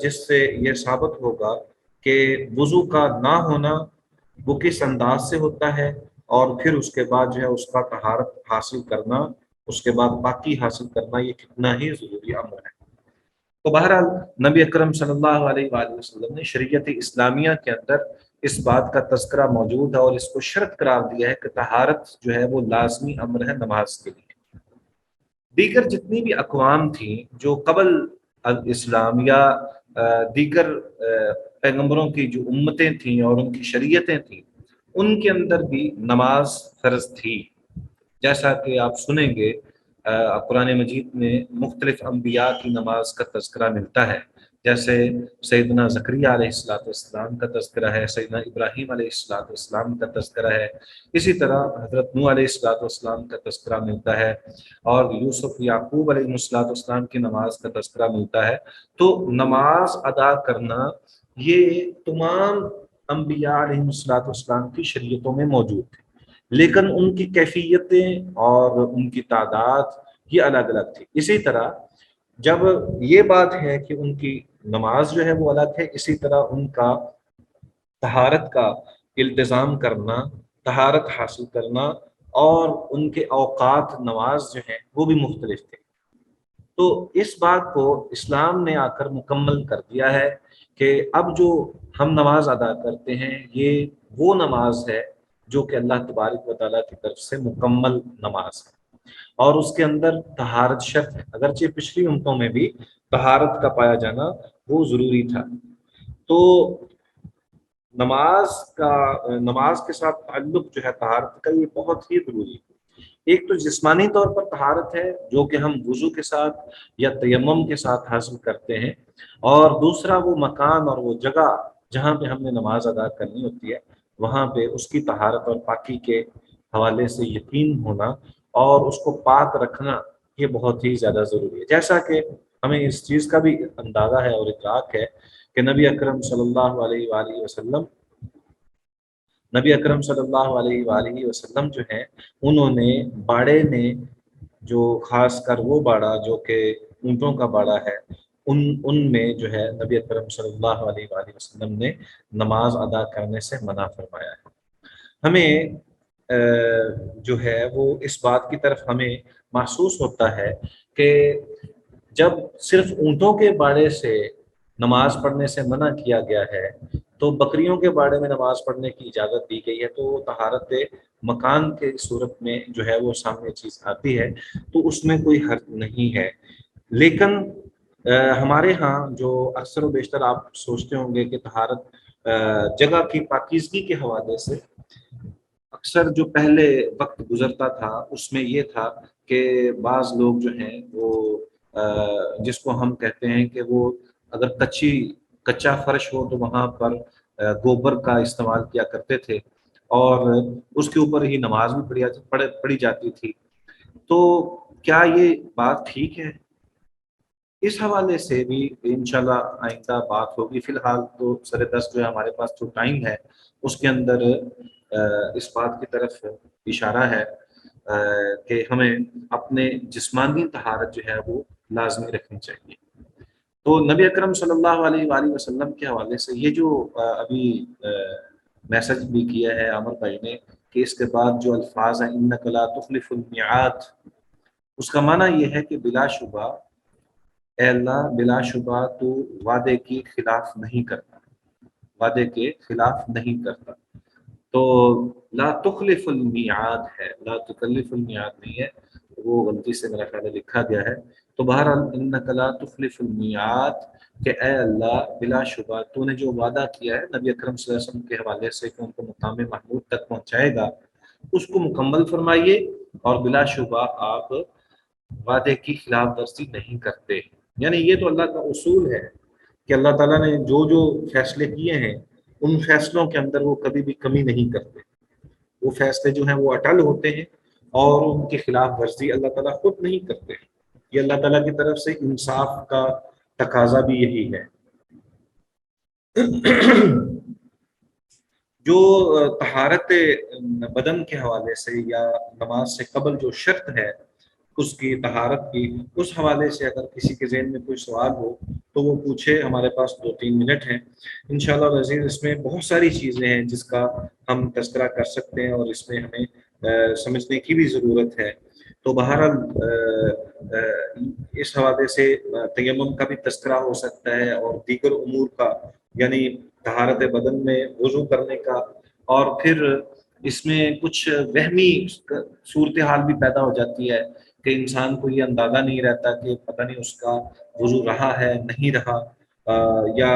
جس سے یہ ثابت ہوگا کہ وضو کا نہ ہونا وہ کس انداز سے ہوتا ہے، اور پھر اس کے بعد جو ہے اس کا طہارت حاصل کرنا، اس کے بعد پاکی حاصل کرنا، یہ کتنا ہی ضروری امر ہے۔ تو بہرحال نبی اکرم صلی اللہ علیہ وآلہ وسلم نے شریعت اسلامیہ کے اندر اس بات کا تذکرہ موجود ہے، اور اس کو شرط قرار دیا ہے کہ طہارت جو ہے وہ لازمی امر ہے نماز کے لیے۔ دیگر جتنی بھی اقوام تھیں جو قبل الاسلام یا دیگر پیغمبروں کی جو امتیں تھیں اور ان کی شریعتیں تھیں، ان کے اندر بھی نماز فرض تھی۔ جیسا کہ آپ سنیں گے قرآن مجید میں مختلف انبیاء کی نماز کا تذکرہ ملتا ہے، جیسے سیدنا زکریا علیہ السلام کا تذکرہ ہے، سیدنا ابراہیم علیہ السلام کا تذکرہ ہے، اسی طرح حضرت نوح علیہ السلام کا تذکرہ ملتا ہے، اور یوسف یعقوب علیہ السلام کی نماز کا تذکرہ ملتا ہے۔ تو نماز ادا کرنا یہ تمام انبیاء علیہ السلام کی شریعتوں میں موجود تھے، لیکن ان کی کیفیتیں اور ان کی تعداد یہ الگ الگ تھی۔ اسی طرح جب یہ بات ہے کہ ان کی نماز جو ہے وہ الگ ہے، اسی طرح ان کا طہارت کا التزام کرنا، طہارت حاصل کرنا، اور ان کے اوقات نماز جو ہیں وہ بھی مختلف تھے۔ تو اس بات کو اسلام نے آ کر مکمل کر دیا ہے کہ اب جو ہم نماز ادا کرتے ہیں یہ وہ نماز ہے جو کہ اللہ تبارک و تعالیٰ کی طرف سے مکمل نماز ہے، اور اس کے اندر طہارت شرط ہے، اگرچہ پچھلی امتوں میں بھی طہارت کا پایا جانا وہ ضروری تھا۔ تو نماز کے ساتھ تعلق جو ہے طہارت کا، یہ بہت ہی ضروری ہے۔ ایک تو جسمانی طور پر طہارت ہے جو کہ ہم وضو کے ساتھ یا تیمم کے ساتھ حاصل کرتے ہیں، اور دوسرا وہ مکان اور وہ جگہ جہاں پہ ہم نے نماز ادا کرنی ہوتی ہے وہاں پہ اس کی طہارت اور پاکی کے حوالے سے یقین ہونا اور اس کو پاک رکھنا یہ بہت ہی زیادہ ضروری ہے۔ جیسا کہ ہمیں اس چیز کا بھی اندازہ ہے اور ادراک ہے کہ نبی اکرم صلی اللہ علیہ وآلہ وسلم جو ہیں انہوں نے باڑے میں جو خاص کر وہ باڑا جو کہ اونٹوں کا باڑا ہے، ان میں جو ہے نبی اکرم صلی اللہ علیہ وآلہ وسلم نے نماز ادا کرنے سے منع فرمایا ہے۔ ہمیں جو ہے وہ اس بات کی طرف ہمیں محسوس ہوتا ہے کہ جب صرف اونٹوں کے باڑے سے نماز پڑھنے سے منع کیا گیا ہے تو بکریوں کے باڑے میں نماز پڑھنے کی اجازت دی گئی ہے، تو طہارت مکان کے صورت میں جو ہے وہ سامنے چیز آتی ہے تو اس میں کوئی حرج نہیں ہے۔ لیکن ہمارے ہاں جو اکثر و بیشتر آپ سوچتے ہوں گے کہ طہارت جگہ کی پاکیزگی کے حوالے سے اکثر جو پہلے وقت گزرتا تھا اس میں یہ تھا کہ بعض لوگ جو ہیں وہ جس کو ہم کہتے ہیں کہ وہ اگر کچا فرش ہو تو وہاں پر گوبر کا استعمال کیا کرتے تھے، اور اس کے اوپر ہی نماز بھی پڑھی جاتی تھی۔ تو کیا یہ بات ٹھیک ہے؟ اس حوالے سے بھی انشاءاللہ آئندہ بات ہوگی. فی الحال تو سر دست جو ہے ہمارے پاس جو ٹائم ہے اس کے اندر اس بات کی طرف اشارہ ہے کہ ہمیں اپنے جسمانی طہارت جو ہے وہ لازمی رکھنی چاہیے. تو نبی اکرم صلی اللہ علیہ وآلہ وسلم کے حوالے سے یہ جو ابھی میسج بھی کیا ہے عامر بھائی نے کہ اس کے بعد جو الفاظ ہیں انک لا تخلف المیعاد، اس کا معنی یہ ہے کہ بلا شبہ اے اللہ بلا شبہ تو وعدے کی خلاف نہیں کرتا، وعدے کے خلاف نہیں کرتا. تو لا تخلف المیعاد ہے، لا تکلف المیعاد نہیں ہے، وہ غلطی سے میرا خیال ہے لکھا گیا ہے. تو بہرحال انک لا تخلف المیعاد کہ اے اللہ بلا شبہ تو نے جو وعدہ کیا ہے نبی اکرم صلی اللہ علیہ وسلم کے حوالے سے کہ ان کو مقام محمود تک پہنچائے گا، اس کو مکمل فرمائیے، اور بلا شبہ آپ وعدے کی خلاف ورزی نہیں کرتے. یعنی یہ تو اللہ کا اصول ہے کہ اللہ تعالیٰ نے جو جو فیصلے کیے ہیں ان فیصلوں کے اندر وہ کبھی بھی کمی نہیں کرتے. وہ فیصلے جو ہیں وہ اٹل ہوتے ہیں اور ان کی خلاف ورزی اللہ تعالیٰ خود نہیں کرتے. یہ اللہ تعالیٰ کی طرف سے انصاف کا تقاضا بھی یہی ہے. جو طہارت بدن کے حوالے سے یا نماز سے قبل جو شرط ہے اس کی طہارت کی، اس حوالے سے اگر کسی کے ذہن میں کوئی سوال ہو تو وہ پوچھے. ہمارے پاس 2-3 منٹ ہیں انشاءاللہ عزیز. اس میں بہت ساری چیزیں ہیں جس کا ہم تذکرہ کر سکتے ہیں اور اس میں ہمیں سمجھنے کی بھی ضرورت ہے. تو بہرحال اس حوالے سے تیمم کا بھی تذکرہ ہو سکتا ہے اور دیگر امور کا، یعنی طہارت بدن میں وضو کرنے کا. اور پھر اس میں کچھ وہمی صورتحال بھی پیدا ہو جاتی ہے کہ انسان کو یہ اندازہ نہیں رہتا کہ پتہ نہیں اس کا وضو رہا ہے نہیں رہا، یا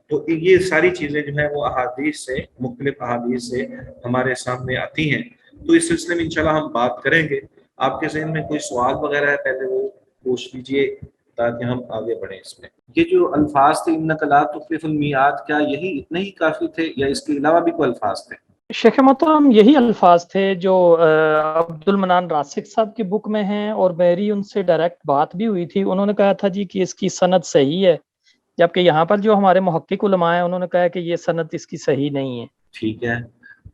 تو یہ ساری چیزیں جو ہیں وہ احادیث سے، مختلف احادیث سے ہمارے سامنے آتی ہیں. تو اس سلسلے میں انشاءاللہ ہم بات کریں گے. آپ کے ذہن میں کوئی سوال وغیرہ ہے پہلے وہ پوچھ لیجئے تاکہ ہم آگے بڑھیں. اس میں یہ جو الفاظ تھے انک لا تخلف المیعاد، کیا یہی اتنے ہی کافی تھے یا اس کے علاوہ بھی کوئی الفاظ تھے؟ شیخ محترم یہی الفاظ تھے جو عبد المنان راسخ صاحب کی بک میں ہیں، اور میری ان سے ڈائریکٹ بات بھی ہوئی تھی. انہوں نے کہا تھا جی کہ اس کی سند صحیح ہے، جبکہ یہاں پر جو ہمارے محقق علماء ہیں انہوں نے کہا کہ یہ سند اس کی صحیح نہیں ہے. ٹھیک ہے،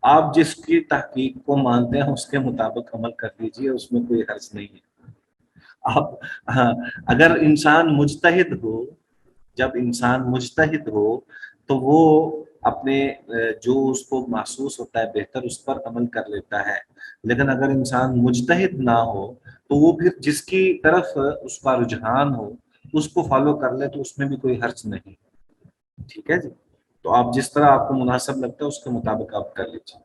آپ جس کی تحقیق کو مانتے ہیں اس کے مطابق عمل کر لیجیے، اس میں کوئی حرج نہیں ہے. آپ اگر انسان مجتہد ہو، جب انسان مجتہد ہو تو وہ اپنے جو اس کو محسوس ہوتا ہے بہتر اس پر عمل کر لیتا ہے. لیکن اگر انسان مجتہد نہ ہو تو وہ پھر جس کی طرف اس کا رجحان ہو اس کو فالو کر لے تو اس میں بھی کوئی حرج نہیں. ٹھیک ہے جی، تو آپ جس طرح آپ کو مناسب لگتا ہے اس کے مطابق آپ کر لیجیے.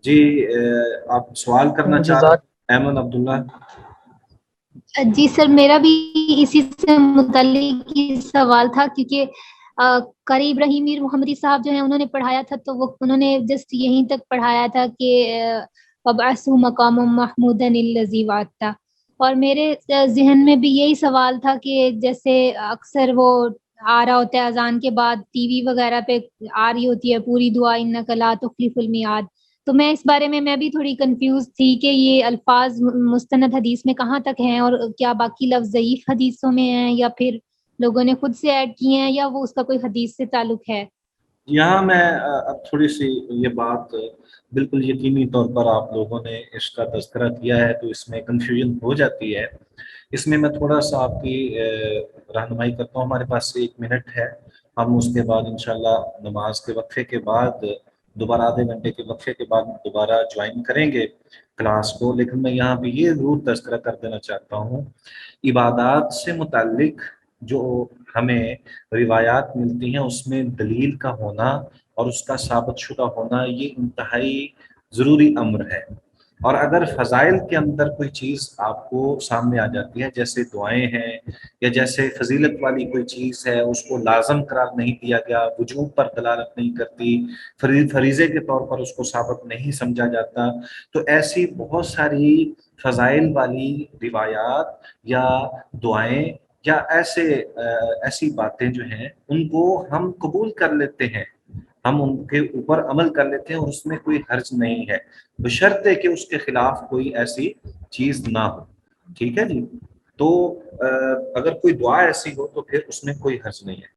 جی آپ سوال کرنا چاہ رہے ہیں ایمن عبداللہ؟ جی سر، میرا بھی اسی سے متعلق سوال تھا، کیونکہ قریب رحیم میر محمدی صاحب جو ہیں انہوں نے پڑھایا تھا، تو وہ انہوں نے جسٹ یہیں تک پڑھایا تھا کہ وَبْعَثْهُ مَقَامًا مَحْمُودًا الَّذِي وَعَدتَّ. اور میرے ذہن میں بھی یہی سوال تھا کہ جیسے اکثر وہ آ رہا ہوتا ہے اذان کے بعد ٹی وی وغیرہ پہ آ رہی ہوتی ہے پوری دعا انک لا تخلف المیعاد، تو میں اس بارے میں بھی تھوڑی کنفیوز تھی کہ یہ الفاظ مستند حدیث میں کہاں تک ہیں، اور کیا باقی لفظ ضعیف حدیثوں میں ہیں یا پھر لوگوں نے خود سے ایڈ کیے ہیں، یا وہ اس کا کوئی حدیث سے تعلق ہے. یہاں میں اب تھوڑی سی یہ بات بالکل یقینی طور پر آپ لوگوں نے اس کا تذکرہ کیا ہے تو اس میں کنفیوژن ہو جاتی ہے. اس میں میں تھوڑا سا آپ کی رہنمائی کرتا ہوں. ہمارے پاس 1 منٹ ہے، ہم اس کے بعد انشاءاللہ نماز کے وقفے کے بعد دوبارہ آدھے گھنٹے کے وقفے کے بعد دوبارہ جوائن کریں گے کلاس کو. لیکن میں یہاں پہ یہ ضرور تذکرہ کر دینا چاہتا ہوں، عبادات سے متعلق جو ہمیں روایات ملتی ہیں اس میں دلیل کا ہونا اور اس کا ثابت شدہ ہونا یہ انتہائی ضروری امر ہے. اور اگر فضائل کے اندر کوئی چیز آپ کو سامنے آ جاتی ہے جیسے دعائیں ہیں یا جیسے فضیلت والی کوئی چیز ہے، اس کو لازم قرار نہیں دیا گیا، وجوب پر دلالت نہیں کرتی، فریضے کے طور پر اس کو ثابت نہیں سمجھا جاتا، تو ایسی بہت ساری فضائل والی روایات یا دعائیں یا ایسی باتیں جو ہیں ان کو ہم قبول کر لیتے ہیں، ہم ان کے اوپر عمل کر لیتے ہیں اور اس میں کوئی حرج نہیں ہے، بشرطے کہ اس کے خلاف کوئی ایسی چیز نہ ہو. ٹھیک ہے جی، تو اگر کوئی دعا ایسی ہو تو پھر اس میں کوئی حرج نہیں ہے.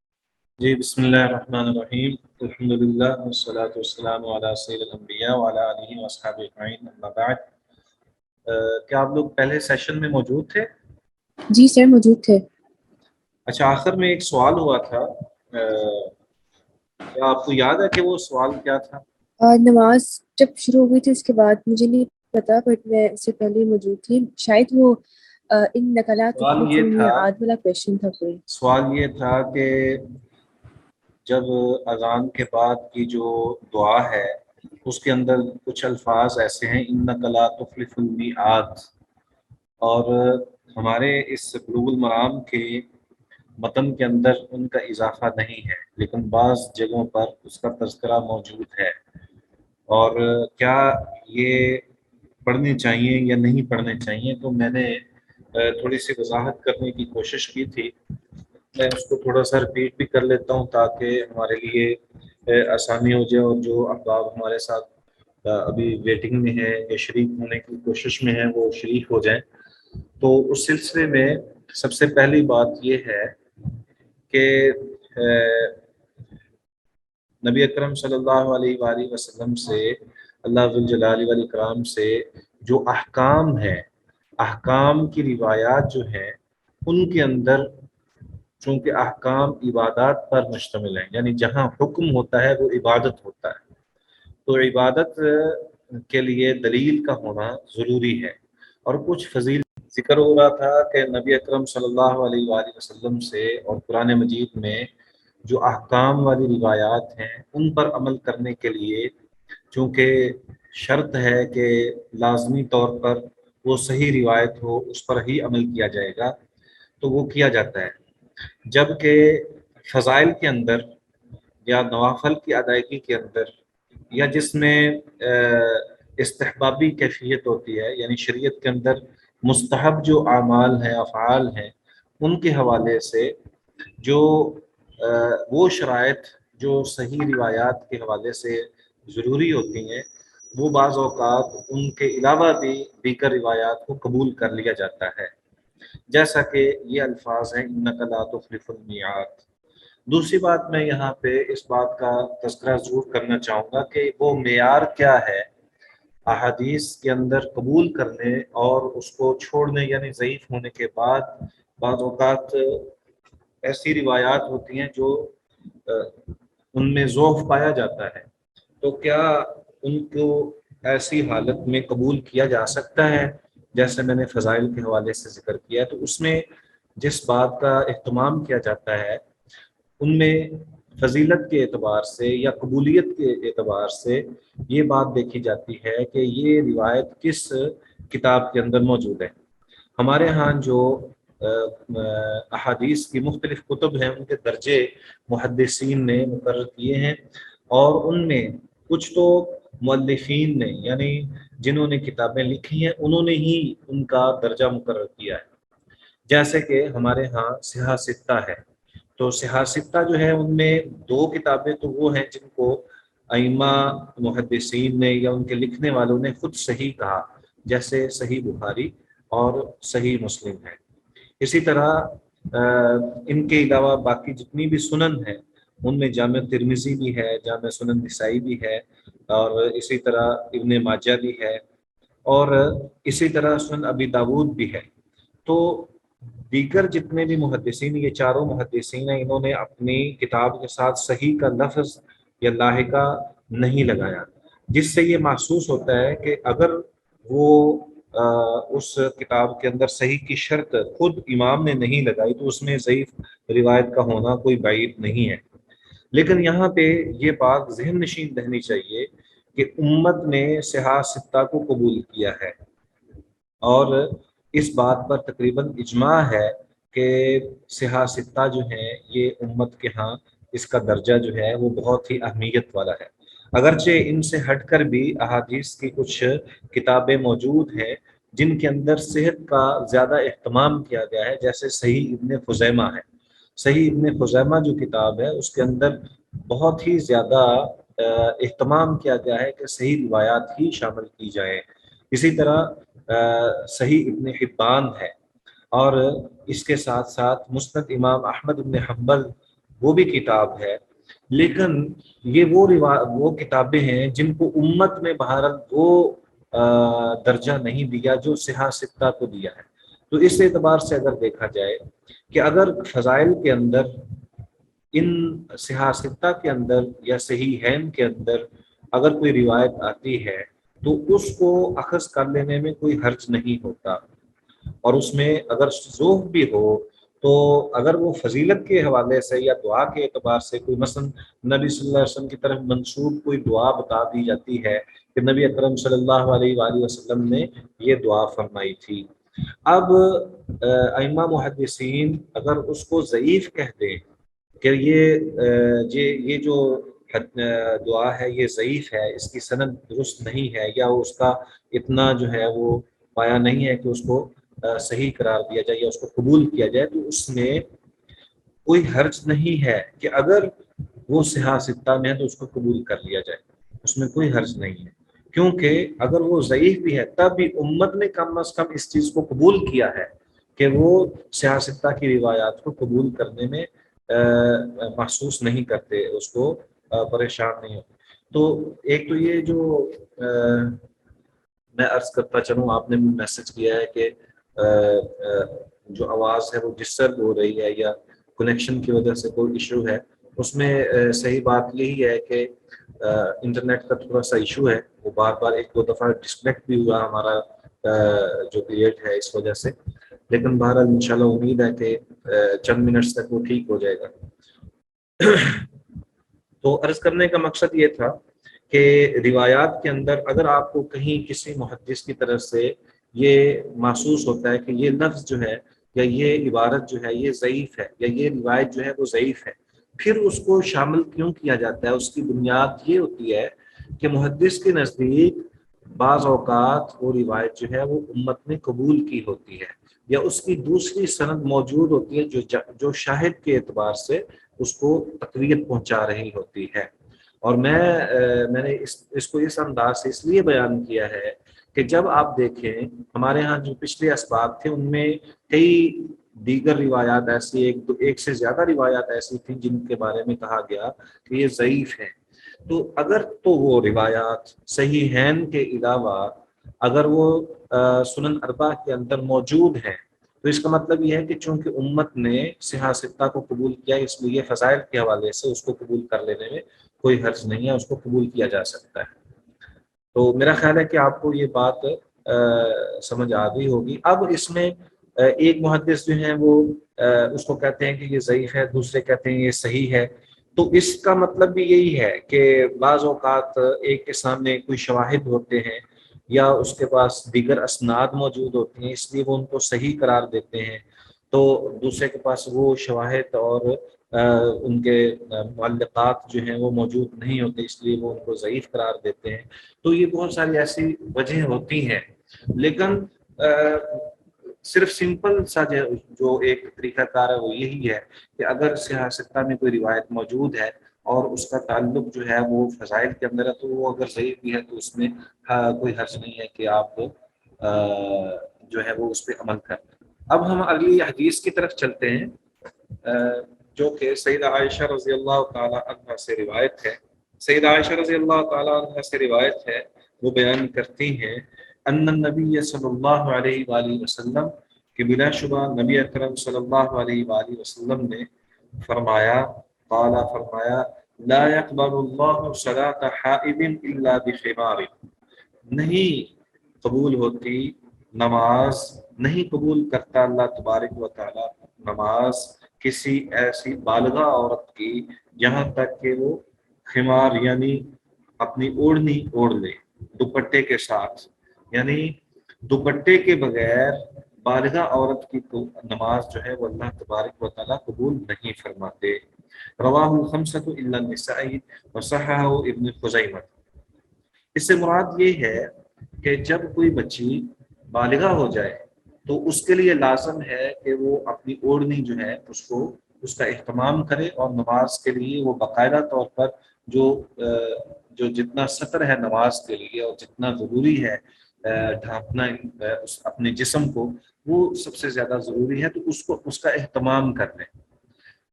جی بسم اللہ الرحمن الرحیم. الحمدللہ والصلاۃ والسلام علی سید الانبیاء وعلی آلہ واصحابہ اجمعین، اما بعد. کیا آپ لوگ پہلے سیشن میں موجود تھے؟ جی سر موجود تھے. اچھا، آخر میں ایک سوال ہوا تھا، کیا آپ کو یاد ہے کہ وہ سوال کیا تھا؟ نماز جب شروع ہو گئی تھی اس کے بعد مجھے نہیں پتا، بٹ میں اس سے پہلے موجود تھی. شاید وہ ان نقلات میعاد والا کویشچن تھا کوئی. سوال یہ تھا کہ جب اذان کے بعد کی جو دعا ہے اس کے اندر کچھ الفاظ ایسے ہیں انک لا تخلف المیعاد، اور ہمارے اس بلوغ المرام کے متن کے اندر ان کا اضافہ نہیں ہے، لیکن بعض جگہوں پر اس کا تذکرہ موجود ہے. اور کیا یہ پڑھنے چاہیے یا نہیں پڑھنے چاہیے، تو میں نے تھوڑی سی وضاحت کرنے کی کوشش کی تھی. میں اس کو تھوڑا سا ریپیٹ بھی کر لیتا ہوں تاکہ ہمارے لیے آسانی ہو جائے، اور جو احباب ہمارے ساتھ ابھی ویٹنگ میں ہے یا شریک ہونے کی کوشش میں ہیں وہ شریک ہو جائیں. تو اس سلسلے میں سب سے پہلی بات یہ ہے کہ نبی اکرم صلی اللہ علیہ وآلہ وسلم سے، اللہ ذوالجلال والاکرام سے جو احکام ہیں، احکام کی روایات جو ہیں ان کے اندر چونکہ احکام عبادات پر مشتمل ہیں، یعنی جہاں حکم ہوتا ہے وہ عبادت ہوتا ہے، تو عبادت کے لیے دلیل کا ہونا ضروری ہے. اور کچھ فضیل ذکر ہو رہا تھا کہ نبی اکرم صلی اللہ علیہ وآلہ وسلم سے اور قرآن مجید میں جو احکام والی روایات ہیں ان پر عمل کرنے کے لیے چونکہ شرط ہے کہ لازمی طور پر وہ صحیح روایت ہو، اس پر ہی عمل کیا جائے گا، تو وہ کیا جاتا ہے. جبکہ فضائل کے اندر یا نوافل کی ادائیگی کے اندر یا جس میں استحبابی کیفیت ہوتی ہے، یعنی شریعت کے اندر مستحب جو اعمال ہیں، افعال ہیں، ان کے حوالے سے جو وہ شرائط جو صحیح روایات کے حوالے سے ضروری ہوتی ہیں، وہ بعض اوقات ان کے علاوہ بھی دیگر روایات کو قبول کر لیا جاتا ہے، جیسا کہ یہ الفاظ ہیں انک لا تخلف المیعاد. دوسری بات میں یہاں پہ اس بات کا تذکرہ ضرور کرنا چاہوں گا کہ وہ معیار کیا ہے احادیث کے اندر قبول کرنے اور اس کو چھوڑنے، یعنی ضعیف ہونے کے بعد بعض اوقات ایسی روایات ہوتی ہیں جو ان میں ضعف پایا جاتا ہے، تو کیا ان کو ایسی حالت میں قبول کیا جا سکتا ہے؟ جیسے میں نے فضائل کے حوالے سے ذکر کیا، تو اس میں جس بات کا اہتمام کیا جاتا ہے ان میں فضیلت کے اعتبار سے یا قبولیت کے اعتبار سے یہ بات دیکھی جاتی ہے کہ یہ روایت کس کتاب کے اندر موجود ہے. ہمارے ہاں جو احادیث کی مختلف کتب ہیں ان کے درجے محدثین نے مقرر کیے ہیں، اور ان میں کچھ تو مؤلفین نے، یعنی جنہوں نے کتابیں لکھی ہیں انہوں نے ہی ان کا درجہ مقرر کیا ہے. جیسے کہ ہمارے ہاں صحاح ستہ ہے، تو صحاح ستہ جو ہے ان میں 2 کتابیں تو وہ ہیں جن کو ائمہ محدثین نے یا ان کے لکھنے والوں نے خود صحیح کہا، جیسے صحیح بخاری اور صحیح مسلم ہے. اسی طرح ان کے علاوہ باقی جتنی بھی سنن ہیں ان میں جامع ترمذی بھی ہے، جامع سنن نسائی بھی ہے، اور اسی طرح ابن ماجہ بھی ہے، اور اسی طرح سنن ابی داود بھی ہے. تو دیگر جتنے بھی محدثین، یہ چاروں محدثین ہیں، انہوں نے اپنی کتاب کے ساتھ صحیح کا لفظ یا لاحقہ نہیں لگایا، جس سے یہ محسوس ہوتا ہے کہ اگر وہ اس کتاب کے اندر صحیح کی شرط خود امام نے نہیں لگائی تو اس میں ضعیف روایت کا ہونا کوئی بعید نہیں ہے. لیکن یہاں پہ یہ بات ذہن نشین رہنی چاہیے کہ امت نے صحاح ستہ کو قبول کیا ہے، اور اس بات پر تقریباً اجماع ہے کہ صحاح ستہ جو ہیں یہ امت کے ہاں اس کا درجہ جو ہے وہ بہت ہی اہمیت والا ہے. اگرچہ ان سے ہٹ کر بھی احادیث کی کچھ کتابیں موجود ہیں جن کے اندر صحت کا زیادہ اہتمام کیا گیا ہے، جیسے صحیح ابن خزیمہ ہے. صحیح ابن خزیمہ جو کتاب ہے اس کے اندر بہت ہی زیادہ اہتمام کیا گیا ہے کہ صحیح روایات ہی شامل کی جائیں. اسی طرح صحیح ابن حبان ہے، اور اس کے ساتھ ساتھ مسند امام احمد بن حنبل وہ بھی کتاب ہے، لیکن یہ وہ کتابیں ہیں جن کو امت میں بہرحال وہ درجہ نہیں دیا جو صحاح ستہ کو دیا ہے۔ تو اس اعتبار سے اگر دیکھا جائے کہ اگر فضائل کے اندر ان صحاح ستہ کے اندر یا صحیحین کے اندر اگر کوئی روایت آتی ہے تو اس کو اخذ کر لینے میں کوئی حرج نہیں ہوتا، اور اس میں اگر ذوق بھی ہو تو اگر وہ فضیلت کے حوالے سے یا دعا کے اعتبار سے کوئی مثلا نبی صلی اللہ علیہ وسلم کی طرف منسوب کوئی دعا بتا دی جاتی ہے کہ نبی اکرم صلی اللہ علیہ وآلہ وسلم نے یہ دعا فرمائی تھی، اب ائمہ محدثین اگر اس کو ضعیف کہہ دیں کہ یہ جو دعا ہے یہ ضعیف ہے، اس کی سند درست نہیں ہے، یا اس کا اتنا جو ہے وہ پایا نہیں ہے کہ اس کو صحیح قرار دیا جائے یا اس کو قبول کیا جائے، تو اس میں کوئی حرج نہیں ہے کہ اگر وہ صحاح ستہ میں ہے تو اس کو قبول کر لیا جائے، اس میں کوئی حرج نہیں ہے، کیونکہ اگر وہ ضعیف بھی ہے تب بھی امت نے کم از کم اس چیز کو قبول کیا ہے کہ وہ صحاح ستہ کی روایات کو قبول کرنے میں محسوس نہیں کرتے، اس کو پریشان نہیں ہوتے۔ تو ایک تو یہ جو میں عرض کرتا چلوں، آپ نے میسج کیا ہے کہ جو آواز ہے وہ ڈسٹرب ہو رہی ہے یا کنیکشن کی وجہ سے کوئی ایشو ہے، اس میں صحیح بات یہی ہے کہ انٹرنیٹ کا تھوڑا سا ایشو ہے، وہ بار بار ایک دو دفعہ ڈسکنیکٹ بھی ہوا ہمارا جو پیریڈ ہے اس وجہ سے، لیکن بہرحال انشاءاللہ امید ہے کہ چند منٹس تک وہ ٹھیک ہو جائے گا۔ تو عرض کرنے کا مقصد یہ تھا کہ روایات کے اندر اگر آپ کو کہیں کسی محدث کی طرف سے یہ محسوس ہوتا ہے کہ یہ لفظ جو ہے یا یہ عبارت جو ہے یہ ضعیف ہے یا یہ روایت جو ہے وہ ضعیف ہے، پھر اس کو شامل کیوں کیا جاتا ہے؟ اس کی بنیاد یہ ہوتی ہے کہ محدث کے نزدیک بعض اوقات وہ روایت جو ہے وہ امت نے قبول کی ہوتی ہے یا اس کی دوسری سند موجود ہوتی ہے جو شاہد کے اعتبار سے اس کو تقویت پہنچا رہی ہوتی ہے۔ اور میں نے اس کو اس انداز سے اس لیے بیان کیا ہے کہ جب آپ دیکھیں ہمارے ہاں جو پچھلے اسباق تھے ان میں کئی دیگر روایات ایسی ایک سے زیادہ روایات ایسی تھیں جن کے بارے میں کہا گیا کہ یہ ضعیف ہیں، تو اگر تو وہ روایات صحیحین کے علاوہ اگر وہ سنن اربعہ کے اندر موجود ہیں تو اس کا مطلب یہ ہے کہ چونکہ امت نے صحاح ستہ کو قبول کیا اس لیے فضائل کے حوالے سے اس کو قبول کر لینے میں کوئی حرج نہیں ہے، اس کو قبول کیا جا سکتا ہے۔ تو میرا خیال ہے کہ آپ کو یہ بات سمجھ آ گئی ہوگی۔ اب اس میں ایک محدث جو ہیں وہ اس کو کہتے ہیں کہ یہ ضعیف ہے، دوسرے کہتے ہیں یہ صحیح ہے، تو اس کا مطلب بھی یہی ہے کہ بعض اوقات ایک کے سامنے کوئی شواہد ہوتے ہیں یا اس کے پاس دیگر اسناد موجود ہوتی ہیں اس لیے وہ ان کو صحیح قرار دیتے ہیں، تو دوسرے کے پاس وہ شواہد اور ان کے معلقات جو ہیں وہ موجود نہیں ہوتے اس لیے وہ ان کو ضعیف قرار دیتے ہیں۔ تو یہ بہت ساری ایسی وجہیں ہوتی ہیں، لیکن صرف سمپل سا جو ایک طریقہ کار ہے وہ یہی ہے کہ اگر صحاح ستہ میں کوئی روایت موجود ہے اور اس کا تعلق جو ہے وہ فضائل کے اندر ہے تو وہ اگر صحیح بھی ہے تو اس میں کوئی حرج نہیں ہے کہ آپ جو ہے وہ اس پہ عمل کریں۔ اب ہم اگلی حدیث کی طرف چلتے ہیں جو کہ سیدہ عائشہ رضی اللہ تعالی عنہ سے روایت ہے۔ سیدہ عائشہ رضی اللہ تعالی عنہ سے روایت ہے، وہ بیان کرتی ہیں ان النبی صلی اللہ علیہ وآلہ وسلم کہ بلا شبہ نبی اکرم صلی اللہ علیہ وآلہ وسلم نے فرمایا لا يقبل اللہ صلاة حائض الا بخمار، نہیں قبول ہوتی نماز، نہیں قبول کرتا اللہ تبارک و تعالی نماز کسی ایسی بالغہ عورت کی جہاں تک کہ وہ خمار یعنی اپنی اوڑھنی اوڑھ لے دوپٹے کے ساتھ، یعنی دوپٹے کے بغیر بالغہ عورت کی تو نماز جو ہے وہ اللہ تبارک و تعالی قبول نہیں فرماتے۔ رواہ الخمسۃ الا النسائی وصححہ ابن خزیمہ۔ اس سے مراد یہ ہے کہ جب کوئی بچی بالغہ ہو جائے تو اس کے لیے لازم ہے کہ وہ اپنی اوڑھنی جو ہے اس کا اہتمام کرے اور نماز کے لیے وہ باقاعدہ طور پر جو جتنا سطر ہے نماز کے لیے اور جتنا ضروری ہے ڈھانپنا اپنے جسم کو، وہ سب سے زیادہ ضروری ہے، تو اس کا اہتمام کر لیں۔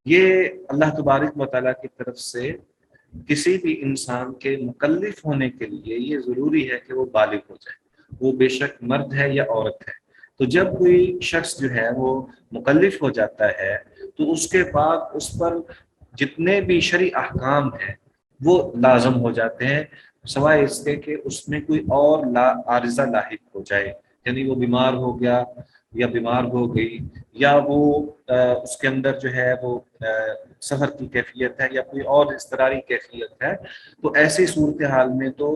یہ اللہ تبارک و تعالیٰ کی طرف سے کسی بھی انسان کے مکلف ہونے کے لیے یہ ضروری ہے کہ وہ بالغ ہو جائے، وہ بے شک مرد ہے یا عورت ہے۔ تو جب کوئی شخص جو ہے وہ مکلف ہو جاتا ہے تو اس کے بعد اس پر جتنے بھی شرعی احکام ہیں وہ لازم ہو جاتے ہیں، سوائے اس کے کہ اس میں کوئی اور عارضہ لاحق ہو جائے، یعنی وہ بیمار ہو گیا یا بیمار ہو گئی، یا وہ اس کے اندر جو ہے وہ سفر کی کیفیت ہے یا کوئی اور اضطراری کیفیت ہے، تو ایسی صورتحال میں تو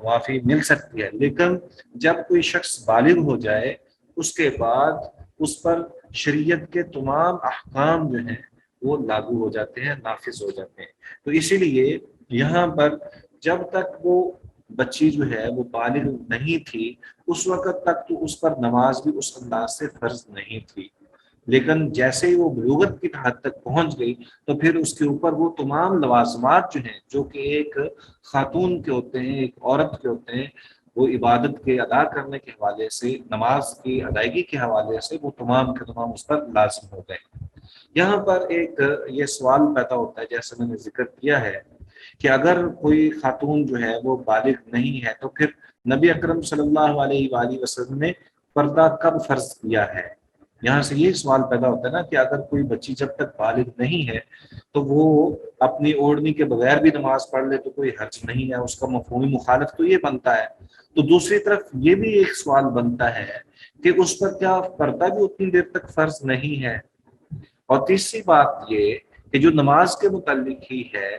معافی مل سکتی ہے۔ لیکن جب کوئی شخص بالغ ہو جائے اس کے بعد اس پر شریعت کے تمام احکام جو ہیں وہ لاگو ہو جاتے ہیں، نافذ ہو جاتے ہیں۔ تو اسی لیے یہاں پر جب تک وہ بچی جو ہے وہ بالغ نہیں تھی اس وقت تک تو اس پر نماز بھی اس انداز سے فرض نہیں تھی، لیکن جیسے ہی وہ بلوغت کی حد تک پہنچ گئی تو پھر اس کے اوپر وہ تمام لوازمات جو ہیں جو کہ ایک خاتون کے ہوتے ہیں، ایک عورت کے ہوتے ہیں، وہ عبادت کے ادا کرنے کے حوالے سے، نماز کی ادائیگی کے حوالے سے، وہ تمام کے تمام اس پر لازم ہو گئے۔ یہاں پر ایک یہ سوال پیدا ہوتا ہے، جیسے میں نے ذکر کیا ہے کہ اگر کوئی خاتون جو ہے وہ بالغ نہیں ہے تو پھر نبی اکرم صلی اللہ علیہ وآلہ وسلم نے پردہ کب فرض کیا ہے؟ یہاں سے یہ سوال پیدا ہوتا ہے نا کہ اگر کوئی بچی جب تک بالغ نہیں ہے تو وہ اپنی اوڑھنی کے بغیر بھی نماز پڑھ لے تو کوئی حرج نہیں ہے، اس کا مفہومی مخالف تو یہ بنتا ہے۔ تو دوسری طرف یہ بھی ایک سوال بنتا ہے کہ اس پر کیا پردہ بھی اتنی دیر تک فرض نہیں ہے؟ اور تیسری بات یہ کہ جو نماز کے متعلق ہی ہے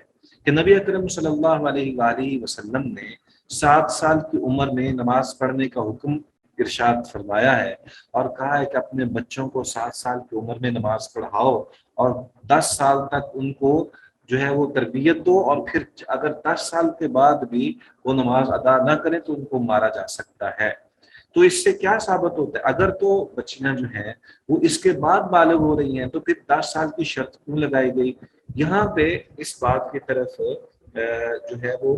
کہ نبی اکرم صلی اللہ علیہ وآلہ وسلم نے 7 سال کی عمر میں نماز پڑھنے کا حکم ارشاد فرمایا ہے اور کہا ہے کہ اپنے بچوں کو 7 سال کی عمر میں نماز پڑھاؤ اور 10 سال تک ان کو جو ہے وہ تربیت دو، اور پھر اگر 10 سال کے بعد بھی وہ نماز ادا نہ کریں تو ان کو مارا جا سکتا ہے۔ تو اس سے کیا ثابت ہوتا ہے؟ اگر تو بچیاں جو ہیں وہ اس کے بعد بالغ ہو رہی ہیں تو پھر 10 سال کی شرط کیوں لگائی گئی؟ یہاں پہ اس بات کی طرف جو ہے وہ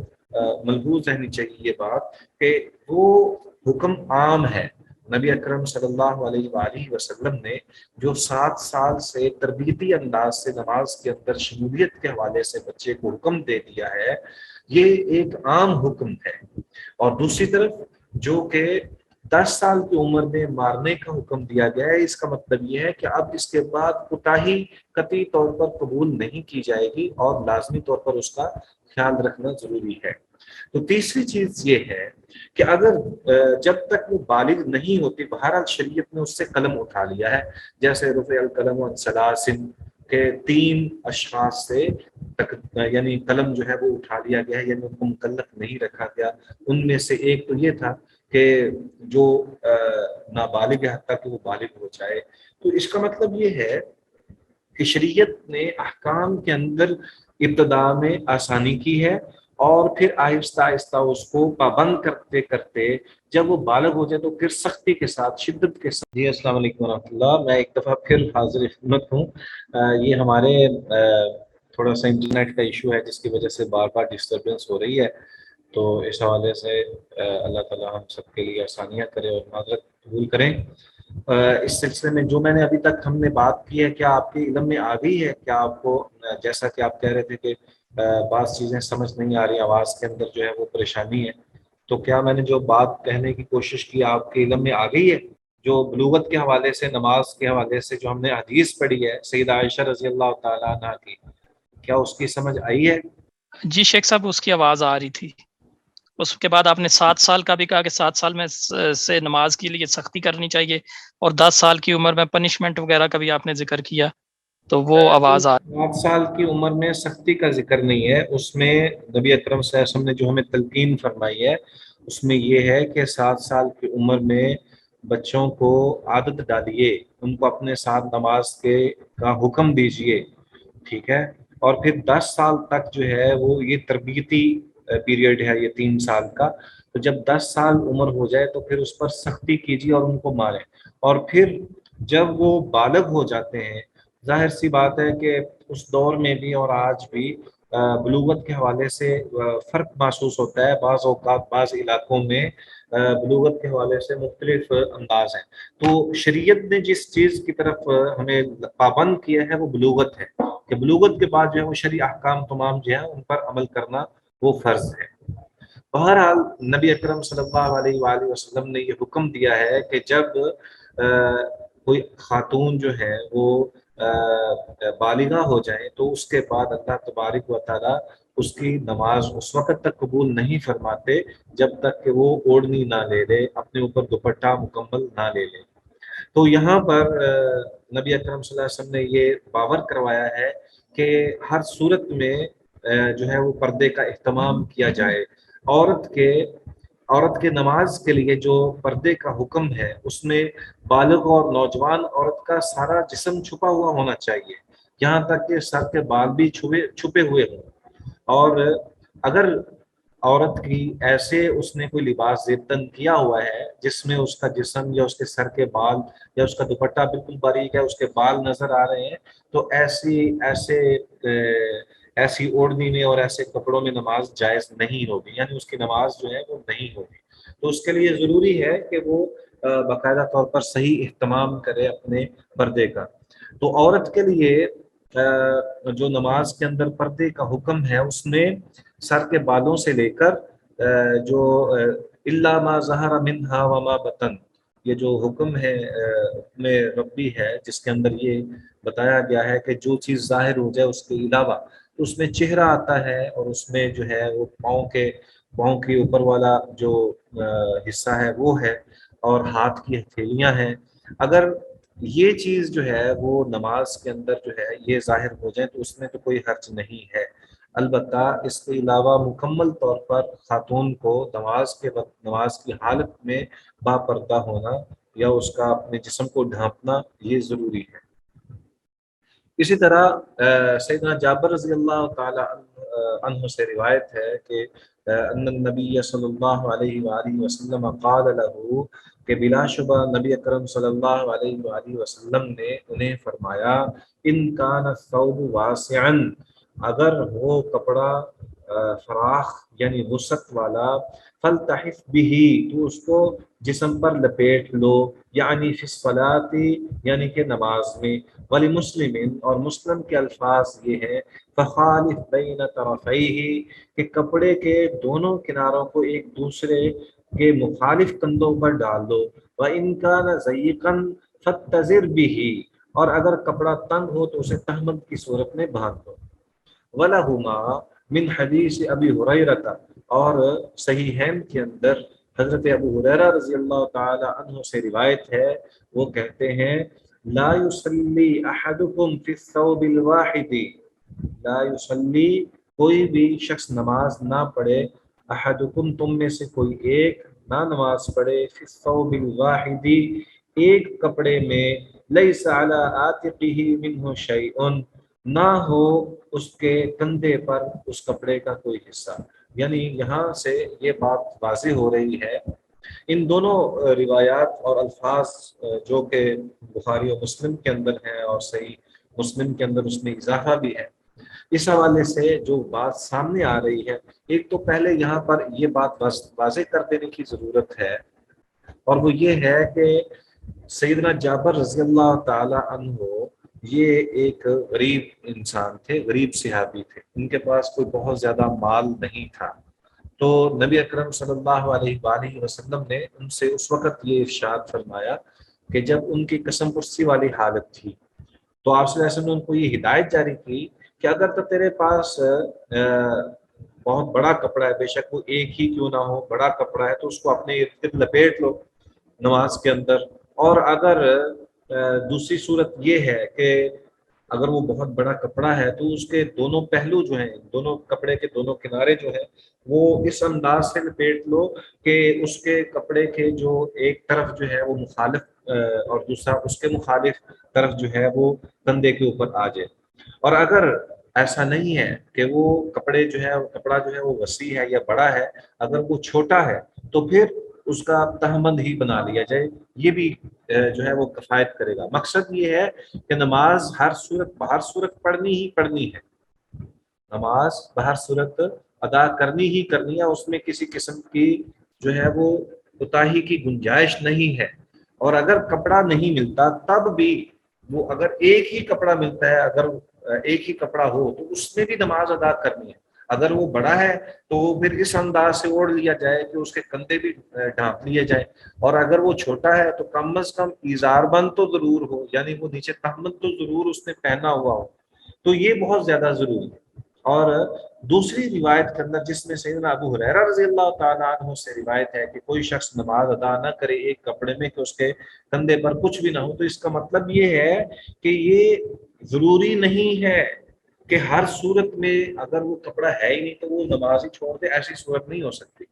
ملحوظ رہنی چاہیے یہ بات کہ وہ حکم عام ہے۔ نبی اکرم صلی اللہ علیہ وآلہ وسلم نے جو 7 سال سے تربیتی انداز سے نماز کے اندر شمولیت کے حوالے سے بچے کو حکم دے دیا ہے، یہ ایک عام حکم ہے۔ اور دوسری طرف جو کہ 10 سال کی عمر میں مارنے کا حکم دیا گیا ہے، اس کا مطلب یہ ہے کہ اب اس کے بعد کوتاہی قطعی طور پر قبول نہیں کی جائے گی اور لازمی طور پر اس کا خیال رکھنا ضروری ہے۔ تو تیسری چیز یہ ہے کہ اگر جب تک وہ بالغ نہیں ہوتی، بہرحال شریعت نے اس سے قلم اٹھا لیا ہے، جیسے رفع القلم عن ثلاث کہ 3 اشخاص سے یعنی قلم جو ہے وہ اٹھا لیا گیا ہے، یعنی ان کو مکلف نہیں رکھا گیا۔ ان میں سے ایک تو یہ تھا کہ جو نابالغ ہے حتیٰ کہ وہ بالغ ہو جائے۔ تو اس کا مطلب یہ ہے کہ شریعت نے احکام کے اندر ابتدا میں آسانی کی ہے اور پھر آہستہ آہستہ اس کو پابند کرتے کرتے جب وہ بالغ ہو جائے تو پھر سختی کے ساتھ، شدت کے ساتھ۔ جی السلام علیکم ورحمۃ اللہ، میں ایک دفعہ پھر حاضر خدمت ہوں۔ یہ ہمارے تھوڑا سا انٹرنیٹ کا ایشو ہے جس کی وجہ سے بار بار ڈسٹربنس ہو رہی ہے، تو اس حوالے سے اللہ تعالیٰ ہم سب کے لیے آسانیاں کرے اور معذرت قبول کریں۔ اس سلسلے میں جو میں نے ابھی تک ہم نے بات کی ہے، کیا آپ کے علم میں آ گئی ہے؟ کیا آپ کو، جیسا کہ آپ کہہ رہے تھے کہ بعض چیزیں سمجھ نہیں آ رہی، آواز کے اندر جو ہے وہ پریشانی ہے، تو کیا میں نے جو بات کہنے کی کوشش کی آپ کے علم میں آ گئی ہے؟ جو بلوغت کے حوالے سے، نماز کے حوالے سے جو ہم نے حدیث پڑھی ہے سیدہ عائشہ رضی اللہ تعالیٰ عنہ کی، کیا اس کی سمجھ آئی ہے؟ جی شیخ صاحب، اس کی آواز آ رہی تھی۔ اس کے بعد آپ نے 7 سال کا بھی کہا کہ 7 سال میں سے نماز کے لیے سختی کرنی چاہیے، اور 10 سال کی عمر میں پنشمنٹ وغیرہ کا بھی آپ نے ذکر کیا، تو وہ آواز 7 سال کی عمر میں سختی کا ذکر نہیں ہے، اس میں نبی اکرم صلی اللہ علیہ وسلم نے جو ہمیں تلقین فرمائی ہے اس میں یہ ہے کہ 7 سال کی عمر میں بچوں کو عادت ڈالیے، ان کو اپنے ساتھ نماز کا حکم دیجیے، ٹھیک ہے؟ اور پھر 10 سال تک جو ہے وہ یہ تربیتی پیریڈ ہے، یہ 3 سال کا، تو جب 10 سال عمر ہو جائے تو پھر اس پر سختی کیجیے اور ان کو ماریں۔ اور پھر جب وہ بالغ ہو جاتے ہیں، ظاہر سی بات ہے کہ اس دور میں بھی اور آج بھی بلوغت کے حوالے سے فرق محسوس ہوتا ہے۔ بعض اوقات بعض علاقوں میں بلوغت کے حوالے سے مختلف انداز ہیں. تو شریعت نے جس چیز کی طرف ہمیں پابند کیا ہے وہ بلوغت ہے، کہ بلوغت کے بعد جو ہے وہ شرعی احکام تمام جو ہیں ان پر عمل کرنا وہ فرض ہے. بہرحال نبی اکرم صلی اللہ علیہ وآلہ وسلم نے یہ حکم دیا ہے کہ جب کوئی خاتون جو ہے وہ بالغہ ہو جائیں تو اس کے بعد اللہ تبارک و تعالیٰ اس کی نماز اس وقت تک قبول نہیں فرماتے جب تک کہ وہ اوڑھنی نہ لے لے، اپنے اوپر دوپٹہ مکمل نہ لے لے. تو یہاں پر نبی اکرم صلی اللہ علیہ وسلم نے یہ باور کروایا ہے کہ ہر صورت میں جو ہے وہ پردے کا اہتمام کیا جائے. عورت کے نماز کے لیے جو پردے کا حکم ہے اس میں بالغ اور نوجوان عورت کا سارا جسم چھپا ہوا ہونا چاہیے، یہاں تک کہ سر کے بال بھی چھپے ہوئے ہوں. اور اگر عورت کی ایسے اس نے کوئی لباس زیبتن کیا ہوا ہے جس میں اس کا جسم یا اس کے سر کے بال یا اس کا دوپٹہ بالکل باریک ہے، اس کے بال نظر آ رہے ہیں، تو ایسی اوڑھنی میں اور ایسے کپڑوں میں نماز جائز نہیں ہوگی، یعنی اس کی نماز جو ہے وہ نہیں ہوگی. تو اس کے لیے ضروری ہے کہ وہ باقاعدہ طور پر صحیح اہتمام کرے اپنے پردے کا. تو عورت کے لیے جو نماز کے اندر پردے کا حکم ہے اس میں سر کے بالوں سے لے کر جو الا ما ظہر منہا وما بطن، یہ جو حکم ہے میں ربی ہے جس کے اندر یہ بتایا گیا ہے کہ جو چیز ظاہر ہو جائے اس کے علاوہ، تو اس میں چہرہ آتا ہے اور اس میں جو ہے وہ پاؤں کے اوپر والا جو حصہ ہے وہ ہے، اور ہاتھ کی ہتھیلیاں ہیں. اگر یہ چیز جو ہے وہ نماز کے اندر جو ہے یہ ظاہر ہو جائے تو اس میں تو کوئی حرج نہیں ہے. البتہ اس کے علاوہ مکمل طور پر خاتون کو نماز کے وقت نماز کی حالت میں با پردہ ہونا یا اس کا اپنے جسم کو ڈھانپنا یہ ضروری ہے. اسی طرح سیدنا جابر رضی اللہ تعالی عنہ سے روایت ہے کہ ان النبی صلی اللہ علیہ وآلہ وسلم قال له، کہ بلا شبہ نبی اکرم صلی اللہ علیہ وآلہ وسلم نے انہیں فرمایا، ان کان الثوب واسعا، اگر وہ کپڑا فراخ یعنی وسعت والا، فلتحف به، تو اس کو جسم پر لپیٹ لو، یعنی فی الصلاۃ، یعنی کہ نماز میں. ولمسلم، اور مسلم کے الفاظ یہ ہے، فخالف بین طرفیہ، کہ کپڑے کے دونوں کناروں کو ایک دوسرے کے مخالف کندھوں پر ڈال دو. وَإِن كَانَ ضَيِّقًا فَاتَّزِرْ بِهِ، اور اگر کپڑا تنگ ہو تو اسے تہمد کی صورت میں باندھ دو. وَلَهُمَا من حدیث ابی ہریرہ، اور صحیحین کے اندر حضرت ابو ہریرہ رضی اللہ تعالی عنہ سے روایت ہے، وہ کہتے ہیں، لا یصلی احدکم فی الثوب الواحد، لا یصلی، کوئی بھی شخص نماز نہ پڑھے، احدکم، تم میں سے کوئی ایک نہ نماز پڑھے، فی الثوب الواحد، ایک کپڑے میں، لیس علی عاتقہ منہ شیء، نہ ہو اس کے کندھے پر اس کپڑے کا کوئی حصہ. یعنی یہاں سے یہ بات واضح ہو رہی ہے، ان دونوں روایات اور الفاظ جو کہ بخاری و مسلم کے اندر ہیں اور صحیح مسلم کے اندر اس میں اضافہ بھی ہے، اس حوالے سے جو بات سامنے آ رہی ہے، ایک تو پہلے یہاں پر یہ بات واضح کر دینے کی ضرورت ہے، اور وہ یہ ہے کہ سیدنا جابر رضی اللہ تعالی عنہ یہ ایک غریب انسان تھے، غریب صحابی تھے، ان کے پاس کوئی بہت زیادہ مال نہیں تھا. تو نبی اکرم صلی اللہ علیہ وآلہ وسلم نے ان سے اس وقت یہ ارشاد فرمایا کہ جب ان کی قسم پرسی والی حالت تھی تو آپ صلی اللہ علیہ وسلم نے ان کو یہ ہدایت جاری کی کہ اگر تو تیرے پاس بہت بڑا کپڑا ہے، بے شک وہ ایک ہی کیوں نہ ہو، بڑا کپڑا ہے، تو اس کو اپنے ارد گرد لپیٹ لو نماز کے اندر. اور اگر دوسری صورت یہ ہے کہ اگر وہ بہت بڑا کپڑا ہے تو اس کے دونوں پہلو جو ہیں، دونوں کپڑے کے دونوں کنارے جو ہیں وہ اس انداز سے لپیٹ لو کہ اس کے کپڑے کے جو ایک طرف جو ہے وہ مخالف اور دوسرا اس کے مخالف طرف جو ہے وہ کندھے کے اوپر آ جائے. اور اگر ایسا نہیں ہے کہ وہ کپڑا جو ہے وہ وسیع ہے یا بڑا ہے، اگر وہ چھوٹا ہے تو پھر اس کا تہمند ہی بنا لیا جائے، یہ بھی جو ہے وہ کفایت کرے گا. مقصد یہ ہے کہ نماز بہر صورت پڑھنی ہی پڑھنی ہے، نماز بہر صورت ادا کرنی ہی کرنی ہے، اس میں کسی قسم کی جو ہے وہ کوتاہی کی گنجائش نہیں ہے. اور اگر کپڑا نہیں ملتا تب بھی وہ اگر ایک ہی کپڑا ملتا ہے، اگر ایک ہی کپڑا ہو تو اس میں بھی نماز ادا کرنی ہے. اگر وہ بڑا ہے تو پھر اس انداز سے اوڑھ لیا جائے کہ اس کے کندھے بھی ڈھانپ لیے جائے. اور اگر وہ چھوٹا ہے تو کم از کم ایزار بند تو ضرور ہو، یعنی وہ نیچے تہمت تو ضرور اس نے پہنا ہوا ہو. تو یہ بہت زیادہ ضروری ہے. اور دوسری روایت کے اندر جس میں سیدنا ابو ہریرہ رضی اللہ تعالیٰ عنہ سے روایت ہے کہ کوئی شخص نماز ادا نہ کرے ایک کپڑے میں کہ اس کے کندھے پر کچھ بھی نہ ہو، تو اس کا مطلب یہ ہے کہ یہ ضروری نہیں ہے کہ ہر صورت میں اگر وہ کپڑا ہے ہی نہیں تو وہ نماز ہی چھوڑ دے. ایسی صورت نہیں ہو سکتی،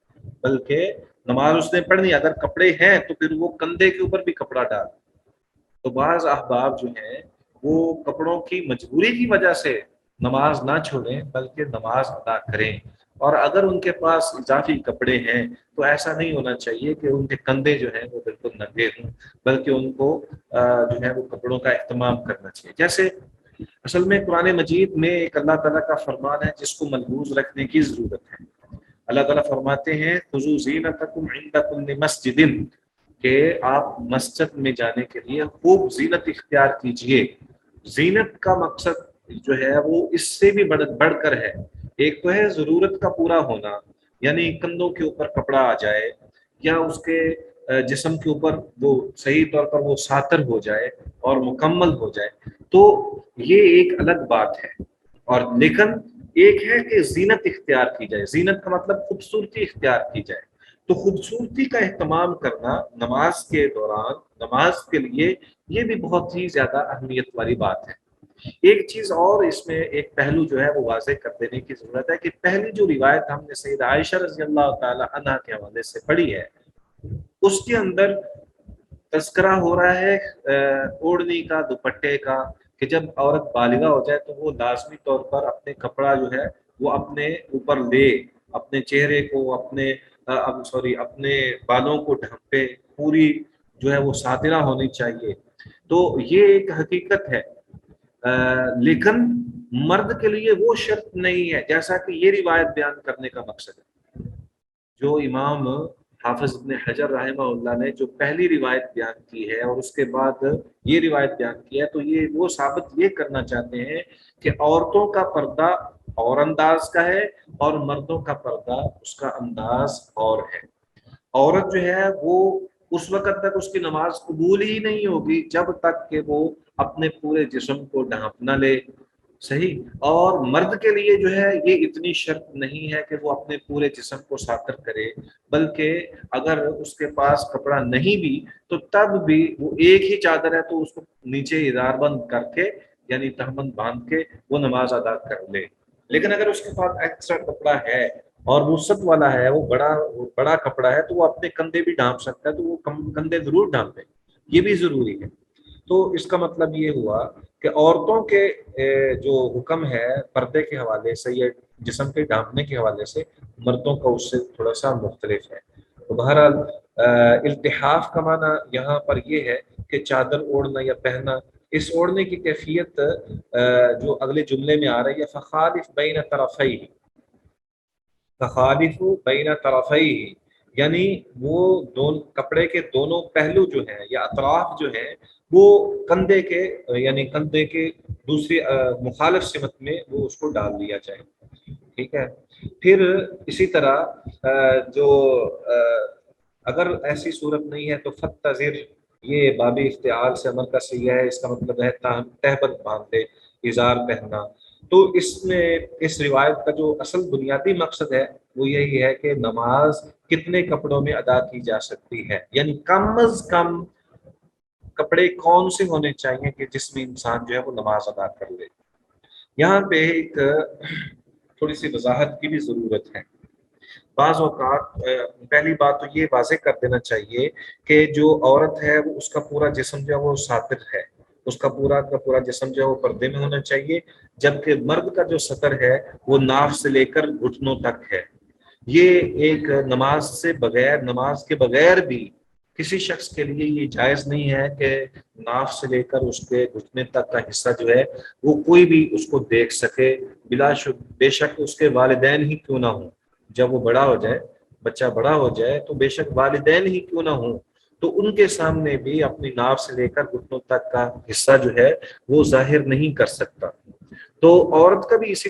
بلکہ نماز اس نے پڑھنی. اگر کپڑے ہیں تو پھر وہ کندھے کے اوپر بھی کپڑا ڈال. تو بعض احباب جو ہیں وہ کپڑوں کی مجبوری کی وجہ سے نماز نہ چھوڑیں بلکہ نماز ادا کریں. اور اگر ان کے پاس اضافی کپڑے ہیں تو ایسا نہیں ہونا چاہیے کہ ان کے کندھے جو ہیں وہ بالکل ننگے ہوں، بلکہ ان کو جو ہے وہ کپڑوں کا اہتمام کرنا چاہیے. جیسے اصل میں قرآن مجید میں ایک اللہ تعالیٰ کا فرمان ہے جس کو ملحوظ رکھنے کی ضرورت ہے. اللہ تعالیٰ فرماتے ہیں خذوا زینتکم عند کل مسجد، کہ آپ مسجد میں جانے کے لیے خوب زینت اختیار کیجئے. زینت کا مقصد جو ہے وہ اس سے بھی بڑھ کر ہے. ایک تو ہے ضرورت کا پورا ہونا، یعنی کندھوں کے اوپر کپڑا آ جائے یا اس کے جسم کے اوپر وہ صحیح طور پر وہ ساتر ہو جائے اور مکمل ہو جائے، تو یہ ایک الگ بات ہے. اور لیکن ایک ہے کہ زینت اختیار کی جائے. زینت کا مطلب خوبصورتی اختیار کی جائے. تو خوبصورتی کا اہتمام کرنا نماز کے دوران نماز کے لیے یہ بھی بہت ہی زیادہ اہمیت والی بات ہے. ایک چیز اور اس میں ایک پہلو جو ہے وہ واضح کر دینے کی ضرورت ہے کہ پہلی جو روایت ہم نے سیدہ عائشہ رضی اللہ تعالی عنہا کے حوالے سے پڑھی ہے اس کے اندر تذکرہ ہو رہا ہے اوڑھنی کا، دوپٹے کا، کہ جب عورت بالغہ ہو جائے تو وہ لازمی طور پر اپنے کپڑا جو ہے وہ اپنے اوپر لے، اپنے چہرے کو اپنے بالوں کو ڈھانپے، پوری جو ہے وہ ساترہ ہونی چاہیے. تو یہ ایک حقیقت ہے، لیکن مرد کے لیے وہ شرط نہیں ہے جیسا کہ یہ روایت بیان کرنے کا مقصد ہے. جو امام حافظ ابن حجر رحمہ اللہ نے جو پہلی روایت بیان کی ہے اور اس کے بعد یہ روایت بیان کی ہے، تو یہ وہ ثابت یہ کرنا چاہتے ہیں کہ عورتوں کا پردہ اور انداز کا ہے اور مردوں کا پردہ اس کا انداز اور ہے. عورت جو ہے وہ اس وقت تک اس کی نماز قبول ہی نہیں ہوگی جب تک کہ وہ اپنے پورے جسم کو ڈھانپ نہ لے. صحیح. اور مرد کے لیے جو ہے یہ اتنی شرط نہیں ہے کہ وہ اپنے پورے جسم کو ساتر کرے، بلکہ اگر اس کے پاس کپڑا نہیں بھی تو تب بھی وہ ایک ہی چادر ہے تو اس کو نیچے ادار بند کر کے یعنی تہمت باندھ کے وہ نماز ادا کر لے. لیکن اگر اس کے پاس ایکسٹرا کپڑا ہے اور وسعت والا ہے، وہ بڑا کپڑا ہے، تو وہ اپنے کندھے بھی ڈھانپ سکتا ہے، تو وہ کندھے ضرور ڈھانپے. یہ بھی ضروری ہے. تو اس کا مطلب یہ ہوا کہ عورتوں کے جو حکم ہے پردے کے حوالے سے یا جسم کے ڈھانپنے کے حوالے سے مردوں کا اس سے تھوڑا سا مختلف ہے. تو بہرحال التحاف کا معنی یہاں پر یہ ہے کہ چادر اوڑھنا یا پہننا. اس اوڑھنے کی کیفیت جو اگلے جملے میں آ رہی ہے فخالف بین طرفیہ، فخالف بین طرفیہ، یعنی وہ کپڑے کے دونوں پہلو جو ہیں یا اطراف جو ہیں وہ کندھے کے یعنی کندھے کے دوسری مخالف سمت میں وہ اس کو ڈال دیا جائے. ٹھیک ہے. پھر اسی طرح جو اگر ایسی صورت نہیں ہے تو فتزر، یہ باب افتعال سے عمل کا صحیح ہے. اس کا مطلب ہے تہبند باندھے، ازار پہننا. تو اس میں اس روایت کا جو اصل بنیادی مقصد ہے وہ یہی ہے کہ نماز کتنے کپڑوں میں ادا کی جا سکتی ہے، یعنی کم از کم کپڑے کون سے ہونے چاہیے کہ جس میں انسان جو ہے وہ نماز ادا کر لے. یہاں پہ ایک تھوڑی سی وضاحت کی بھی ضرورت ہے. بعض اوقات پہلی بات تو یہ واضح کر دینا چاہیے کہ جو عورت ہے وہ اس کا پورا جسم جو ہے وہ ساتر ہے، اس کا پورا جسم جو ہے وہ پردے میں ہونا چاہیے، جبکہ مرد کا جو سطر ہے وہ ناف سے لے کر گھٹنوں تک ہے. یہ ایک نماز کے بغیر بھی کسی شخص کے لیے یہ جائز نہیں ہے کہ ناف سے لے کر اس کے گھٹنے تک کا حصہ جو ہے وہ کوئی بھی اس کو دیکھ سکے، بے شک اس کے والدین ہی کیوں نہ ہوں. جب وہ بڑا ہو جائے بچہ بڑا ہو جائے تو بے شک والدین ہی کیوں نہ ہوں تو ان کے سامنے بھی اپنی ناف سے لے کر گھٹنوں تک کا حصہ جو ہے وہ ظاہر نہیں کر سکتا۔ تو عورت کا بھی اسی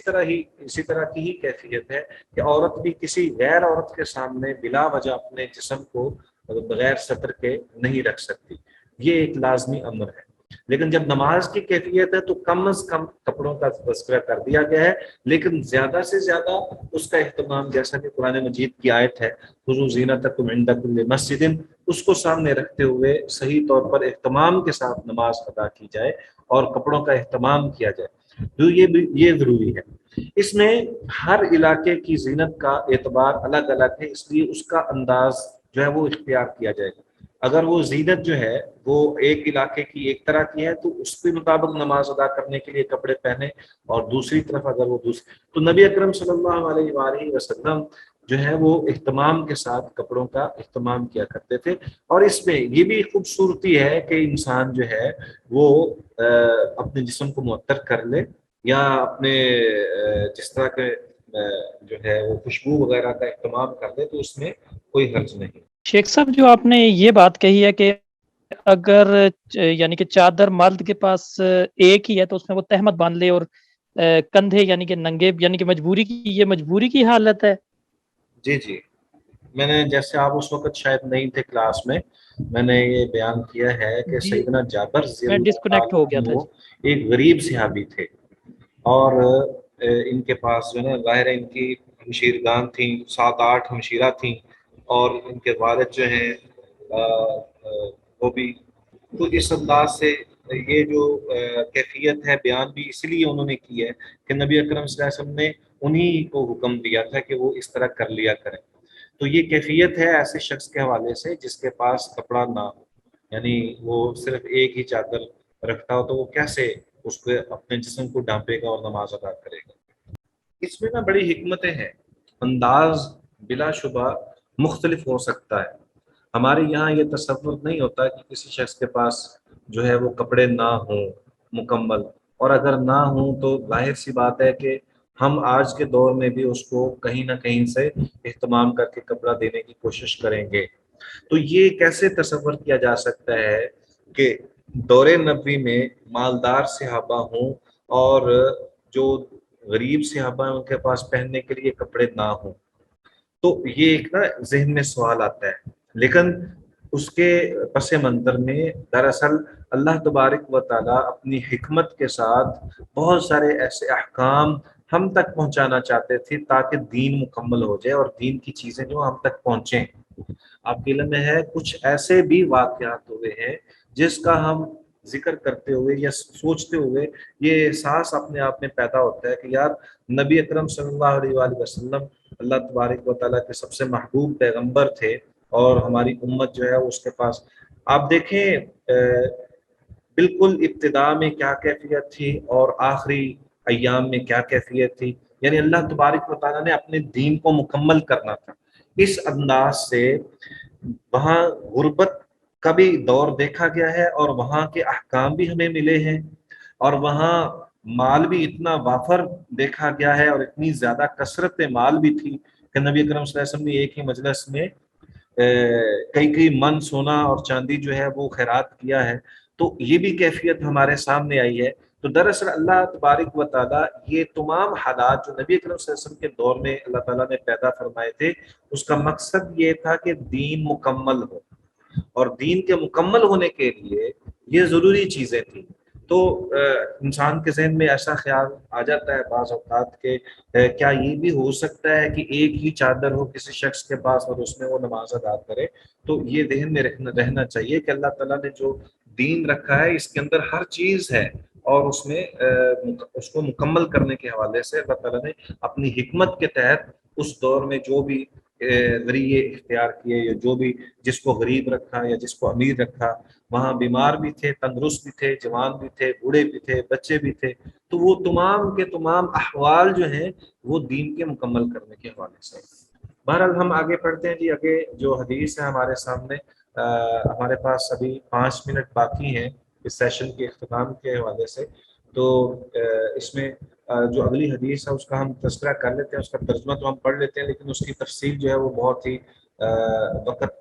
طرح کی ہی کیفیت ہے کہ عورت بھی کسی غیر عورت کے سامنے بلا وجہ اپنے جسم کو بغیر ستر کے نہیں رکھ سکتی، یہ ایک لازمی امر ہے۔ لیکن جب نماز کی کیفیت ہے تو کم از کم کپڑوں کا تذکرہ کر دیا گیا ہے، لیکن زیادہ سے زیادہ اس کا اہتمام، جیسا کہ قرآن مجید کی آیت ہے خذوا زینتکم عند کل مسجد، اس کو سامنے رکھتے ہوئے صحیح طور پر اہتمام کے ساتھ نماز ادا کی جائے اور کپڑوں کا اہتمام کیا جائے، تو یہ ضروری ہے۔ اس میں ہر علاقے کی زینت کا اعتبار الگ الگ ہے، اس لیے اس کا انداز جو ہے وہ اختیار کیا جائے گا۔ اگر وہ زینت جو ہے وہ ایک علاقے کی ایک طرح کی ہے تو اس کے مطابق نماز ادا کرنے کے لیے کپڑے پہنے، اور دوسری طرف اگر وہ تو نبی اکرم صلی اللہ علیہ وآلہ وسلم جو ہے وہ اہتمام کے ساتھ کپڑوں کا اہتمام کیا کرتے تھے۔ اور اس میں یہ بھی خوبصورتی ہے کہ انسان جو ہے وہ اپنے جسم کو معطر کر لے یا اپنے جس طرح کے جو ہے وہ خوشبو وغیرہ کا اہتمام کر لے، تو اس میں کوئی حرج نہیں۔ شیخ صاحب جو آپ نے یہ بات کہی ہے کہ اگر یعنی کہ چادر مرد کے پاس ایک ہی ہے تو اس میں وہ تہمت باندھ لے اور کندھے یعنی کہ ننگے، یعنی کہ یہ مجبوری کی حالت ہے؟ جی جی، میں نے جیسے آپ اس وقت شاید نہیں تھے کلاس میں نے یہ بیان کیا ہے کہ جی، سیدنا جابر رضی میں اللہ ڈسکنیکٹ ہو گیا تھا عنہ ایک غریب صحابی تھے، اور ان کے پاس جو ہے نا ظاہر ان کی ہمشیرگان تھیں، 7-8 ہمشیرہ تھیں، اور ان کے والد جو ہیں وہ بھی، تو اس انداز سے یہ جو کیفیت ہے بیان بھی اس لیے انہوں نے کی ہے کہ نبی اکرم صلی اللہ علیہ وسلم نے انہی کو حکم دیا تھا کہ وہ اس طرح کر لیا کریں۔ تو یہ کیفیت ہے ایسے شخص کے حوالے سے جس کے پاس کپڑا نہ ہو، یعنی وہ صرف ایک ہی چادر رکھتا ہو، تو وہ کیسے اس پہ اپنے جسم کو ڈھانپے گا اور نماز ادا کرے گا۔ اس میں نا بڑی حکمتیں ہیں، انداز بلا شبہ مختلف ہو سکتا ہے۔ ہمارے یہاں یہ تصور نہیں ہوتا کہ کسی شخص کے پاس جو ہے وہ کپڑے نہ ہوں مکمل، اور اگر نہ ہوں تو ظاہر سی بات ہے کہ ہم آج کے دور میں بھی اس کو کہیں نہ کہیں سے اہتمام کر کے کپڑا دینے کی کوشش کریں گے۔ تو یہ کیسے تصور کیا جا سکتا ہے کہ دور نبوی میں مالدار صحابہ ہوں اور جو غریب صحابہ ہیں ان کے پاس پہننے کے لیے کپڑے نہ ہوں؟ تو یہ ایک نا ذہن میں سوال آتا ہے، لیکن اس کے پس منظر میں دراصل اللہ تبارک و تعالیٰ اپنی حکمت کے ساتھ بہت سارے ایسے احکام ہم تک پہنچانا چاہتے تھے تاکہ دین مکمل ہو جائے اور دین کی چیزیں جو ہم تک پہنچیں۔ آپ کے علم میں ہے کچھ ایسے بھی واقعات ہوئے ہیں جس کا ہم ذکر کرتے ہوئے یا سوچتے ہوئے یہ احساس اپنے آپ میں پیدا ہوتا ہے کہ یار نبی اکرم صلی اللہ علیہ وآلہ وسلم اللہ تبارک و تعالیٰ کے سب سے محبوب پیغمبر تھے، اور ہماری امت جو ہے اس کے پاس آپ دیکھیں بالکل ابتدا میں کیا کیفیت تھی اور آخری ایام میں کیا کیفیت تھی، یعنی اللہ تبارک و تعالیٰ نے اپنے دین کو مکمل کرنا تھا۔ اس انداز سے وہاں غربت کا بھی دور دیکھا گیا ہے اور وہاں کے احکام بھی ہمیں ملے ہیں، اور وہاں مال بھی اتنا وافر دیکھا گیا ہے اور اتنی زیادہ کثرت مال بھی تھی کہ نبی اکرم صلی اللہ علیہ وسلم نے ایک ہی مجلس میں کئی من سونا اور چاندی جو ہے وہ خیرات کیا ہے۔ تو یہ بھی کیفیت ہمارے سامنے آئی ہے۔ تو دراصل اللہ تبارک و تعالیٰ یہ تمام حالات جو نبی اکرم صلی اللہ علیہ وسلم کے دور میں اللہ تعالیٰ نے پیدا فرمائے تھے، اس کا مقصد یہ تھا کہ دین مکمل ہو، اور دین کے مکمل ہونے کے لیے یہ ضروری چیزیں تھیں۔ تو انسان کے ذہن میں ایسا خیال آ جاتا ہے بعض اوقات کہ کیا یہ بھی ہو سکتا ہے کہ ایک ہی چادر ہو کسی شخص کے پاس اور اس میں وہ نماز ادا کرے؟ تو یہ ذہن میں رہنا چاہیے کہ اللہ تعالیٰ نے جو دین رکھا ہے اس کے اندر ہر چیز ہے، اور اس میں اس کو مکمل کرنے کے حوالے سے اللہ تعالیٰ نے اپنی حکمت کے تحت اس دور میں جو بھی ذریعے اختیار کیے، یا جو بھی جس کو غریب رکھا یا جس کو امیر رکھا، وہاں بیمار بھی تھے، تندرست بھی تھے، جوان بھی تھے، بوڑھے بھی تھے، بچے بھی تھے، تو وہ تمام کے تمام احوال جو ہیں وہ دین کے مکمل کرنے کے حوالے سے۔ بہرحال ہم آگے پڑھتے ہیں جی۔ آگے جو حدیث ہے ہمارے سامنے، ہمارے پاس ابھی 5 منٹ باقی ہیں اس سیشن کے اختتام کے حوالے سے، تو اس میں جو اگلی حدیث ہے اس کا ہم تذکرہ کر لیتے ہیں، اس کا ترجمہ تو ہم پڑھ لیتے ہیں، لیکن اس کی تفصیل جو ہے وہ بہت ہی وقت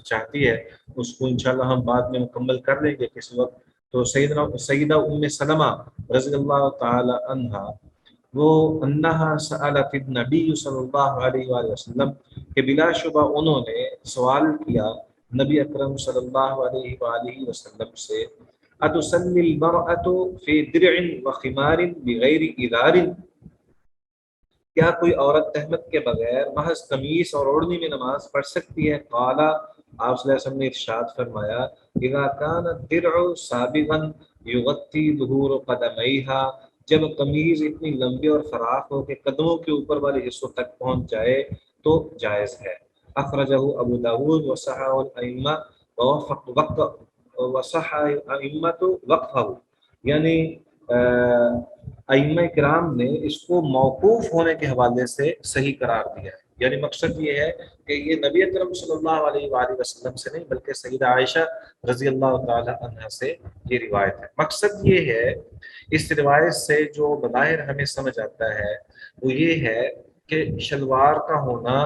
چاہتی ہے، اس کو انشاءاللہ ہم بعد میں مکمل کر لیں گے کسی وقت۔ تو سیدہ ام سلمہ رضی اللہ تعالی عنہا وہ انہا سألت النبی صلی اللہ علیہ وآلہ وسلم کہ بلا شبہ انہوں نے سوال کیا نبی اکرم صلی اللہ علیہ وآلہ وسلم سے، اتسلی المرأة فی درع وخمار بغیر ادار، کیا کوئی عورت تہمت کے بغیر محض قمیص اور اوڑھنی میں نماز پڑھ سکتی ہے؟ قال، آپ صلی اللہ علیہ وسلم نے ارشاد فرمایا، اذا كان الدرع سابغا یغطی ظہور قدمیہا، جب قمیض اتنی لمبی اور فراخ ہو کہ قدموں کے اوپر والے حصوں تک پہنچ جائے تو جائز ہے۔ اخرجہ ابو داود وصححہ الائمہ وصحح الائمۃ وقفہ، یعنی ائمہ کرام نے اس کو موقوف ہونے کے حوالے سے صحیح قرار دیا ہے، یعنی مقصد یہ ہے کہ یہ نبی اکرم صلی اللہ علیہ وآلہ وسلم سے نہیں بلکہ سیدہ عائشہ رضی اللہ تعالی عنہا سے یہ روایت ہے۔ مقصد یہ ہے اس روایت سے جو بظاہر ہمیں سمجھ آتا ہے وہ یہ ہے کہ شلوار کا ہونا،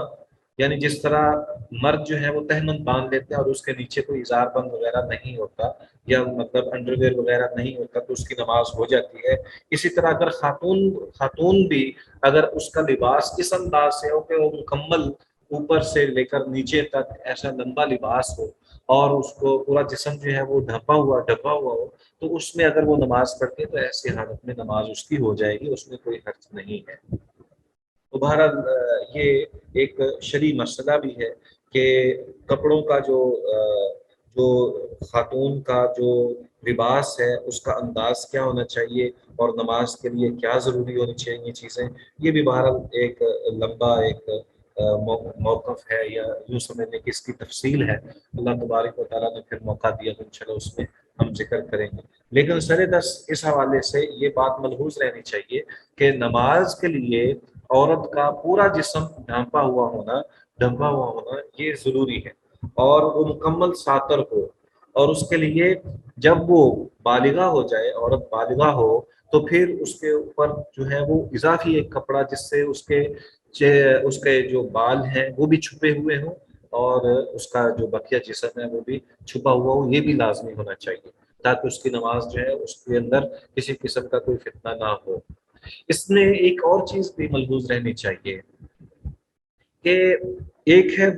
یعنی جس طرح مرد جو ہے وہ تہمت باندھ لیتے ہیں اور اس کے نیچے کوئی اظہار بند وغیرہ نہیں ہوتا یا مطلب انڈر ویئر وغیرہ نہیں ہوتا تو اس کی نماز ہو جاتی ہے، اسی طرح اگر خاتون بھی اگر اس کا لباس اس انداز سے ہو کہ وہ مکمل اوپر سے لے کر نیچے تک ایسا لمبا لباس ہو اور اس کو پورا جسم جو ہے وہ ڈھپا ہوا ہو، تو اس میں اگر وہ نماز پڑھتی ہے تو ایسی حالت میں نماز اس کی ہو جائے گی، اس میں کوئی حرج نہیں ہے۔ تو بہرحال یہ ایک شرعی مسئلہ بھی ہے کہ کپڑوں کا جو خاتون کا جو لباس ہے اس کا انداز کیا ہونا چاہیے اور نماز کے لیے کیا ضروری ہونی چاہیے چیزیں، یہ بھی بہرحال ایک لمبا ایک موقف ہے، یا یوں سمجھنے کی اس کی تفصیل ہے۔ اللہ تبارک و تعالیٰ نے پھر موقع دیا تو انشاءاللہ اس میں ہم ذکر کریں گے، لیکن سر دس اس حوالے سے یہ بات ملحوظ رہنی چاہیے کہ نماز کے لیے عورت کا پورا جسم ڈھانپا ہوا ہونا یہ ضروری ہے، اور وہ مکمل ساتر ہو، اور اس کے لیے جب وہ بالغہ ہو جائے، عورت بالغہ ہو، تو پھر اس کے اوپر جو ہے وہ اضافی ایک کپڑا جس سے اس کے جو بال ہیں وہ بھی چھپے ہوئے ہوں اور اس کا جو بقیہ جسم ہے وہ بھی چھپا ہوا ہو، یہ بھی لازمی ہونا چاہیے تاکہ اس کی نماز جو ہے اس کے اندر کسی قسم کا کوئی فتنہ نہ ہو۔ اس میں ایک اور چیز بھی ملحوظ رہنی چاہیے کہ ایک ہے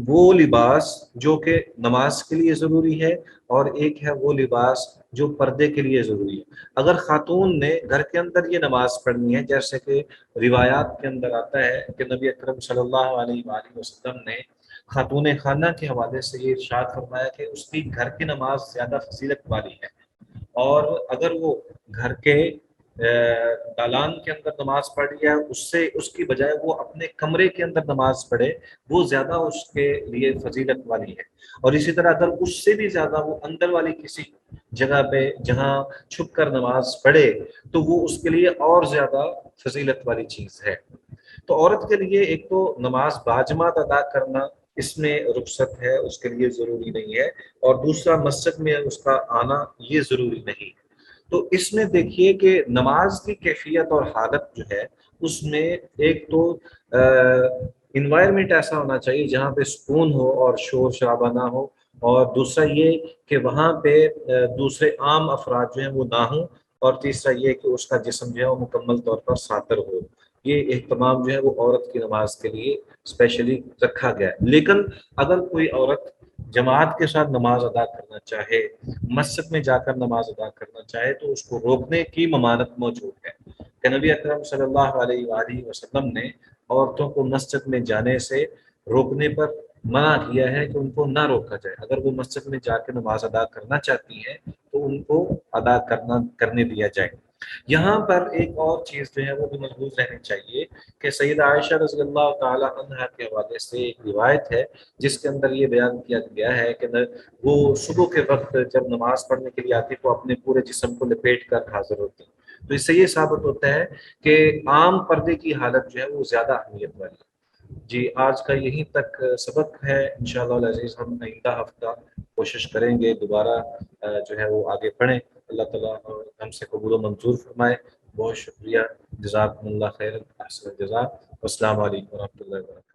وہ لباس جو کہ نماز کے لیے ضروری ہے، اور ایک ہے وہ لباس جو پردے کے لیے ضروری ہے۔ اگر خاتون نے گھر کے اندر یہ نماز پڑھنی ہے، جیسے کہ روایات کے اندر آتا ہے کہ نبی اکرم صلی اللہ علیہ وآلہ وسلم نے خاتون خانہ کے حوالے سے یہ ارشاد فرمایا کہ اس کی گھر کی نماز زیادہ فضیلت والی ہے، اور اگر وہ گھر کے دالان کے اندر نماز پڑھ ہے اس کی بجائے وہ اپنے کمرے کے اندر نماز پڑھے، وہ زیادہ اس کے لیے فضیلت والی ہے۔ اور اسی طرح اگر اس سے بھی زیادہ وہ اندر والی کسی جگہ پہ جہاں چھپ کر نماز پڑھے تو وہ اس کے لیے اور زیادہ فضیلت والی چیز ہے۔ تو عورت کے لیے ایک تو نماز باجماعت ادا کرنا اس میں رخصت ہے، اس کے لیے ضروری نہیں ہے، اور دوسرا مسجد میں اس کا آنا یہ ضروری نہیں ہے۔ تو اس میں دیکھیے کہ نماز کی کیفیت اور حالت جو ہے اس میں ایک تو انوائرمنٹ ایسا ہونا چاہیے جہاں پہ سکون ہو اور شور شرابہ نہ ہو، اور دوسرا یہ کہ وہاں پہ دوسرے عام افراد جو ہیں وہ نہ ہوں، اور تیسرا یہ کہ اس کا جسم جو ہے وہ مکمل طور پر ساتر ہو۔ یہ اہتمام جو ہے وہ عورت کی نماز کے لیے اسپیشلی رکھا گیا ہے۔ لیکن اگر کوئی عورت جماعت کے ساتھ نماز ادا کرنا چاہے، مسجد میں جا کر نماز ادا کرنا چاہے، تو اس کو روکنے کی ممانعت موجود ہے کہ نبی اکرم صلی اللہ علیہ وآلہ وسلم نے عورتوں کو مسجد میں جانے سے روکنے پر منع کیا ہے کہ ان کو نہ روکا جائے۔ اگر وہ مسجد میں جا کے نماز ادا کرنا چاہتی ہیں تو ان کو ادا کرنے دیا جائے۔ یہاں پر ایک اور چیز جو ہے وہ بھی ملحوظ رہنی چاہیے کہ سیدہ عائشہ رضی اللہ تعالی عنہا کے حوالے سے ایک روایت ہے جس کے اندر یہ بیان کیا گیا ہے کہ وہ صبح کے وقت جب نماز پڑھنے کے لیے آتی تو اپنے پورے جسم کو لپیٹ کر حاضر ہوتی۔ تو اس سے یہ ثابت ہوتا ہے کہ عام پردے کی حالت جو ہے وہ زیادہ اہمیت والی ہے۔ جی، آج کا یہیں تک سبق ہے، انشاءاللہ العزیز ہم آئندہ ہفتہ کوشش کریں گے دوبارہ جو ہے وہ آگے پڑھیں۔ اللہ تعالیٰ ہم سے قبول و منظور فرمائے. بہت شکریہ. جزاکم اللہ خیر. احسن الجزاء. السلام علیکم ورحمۃ اللہ وبرکاتہ.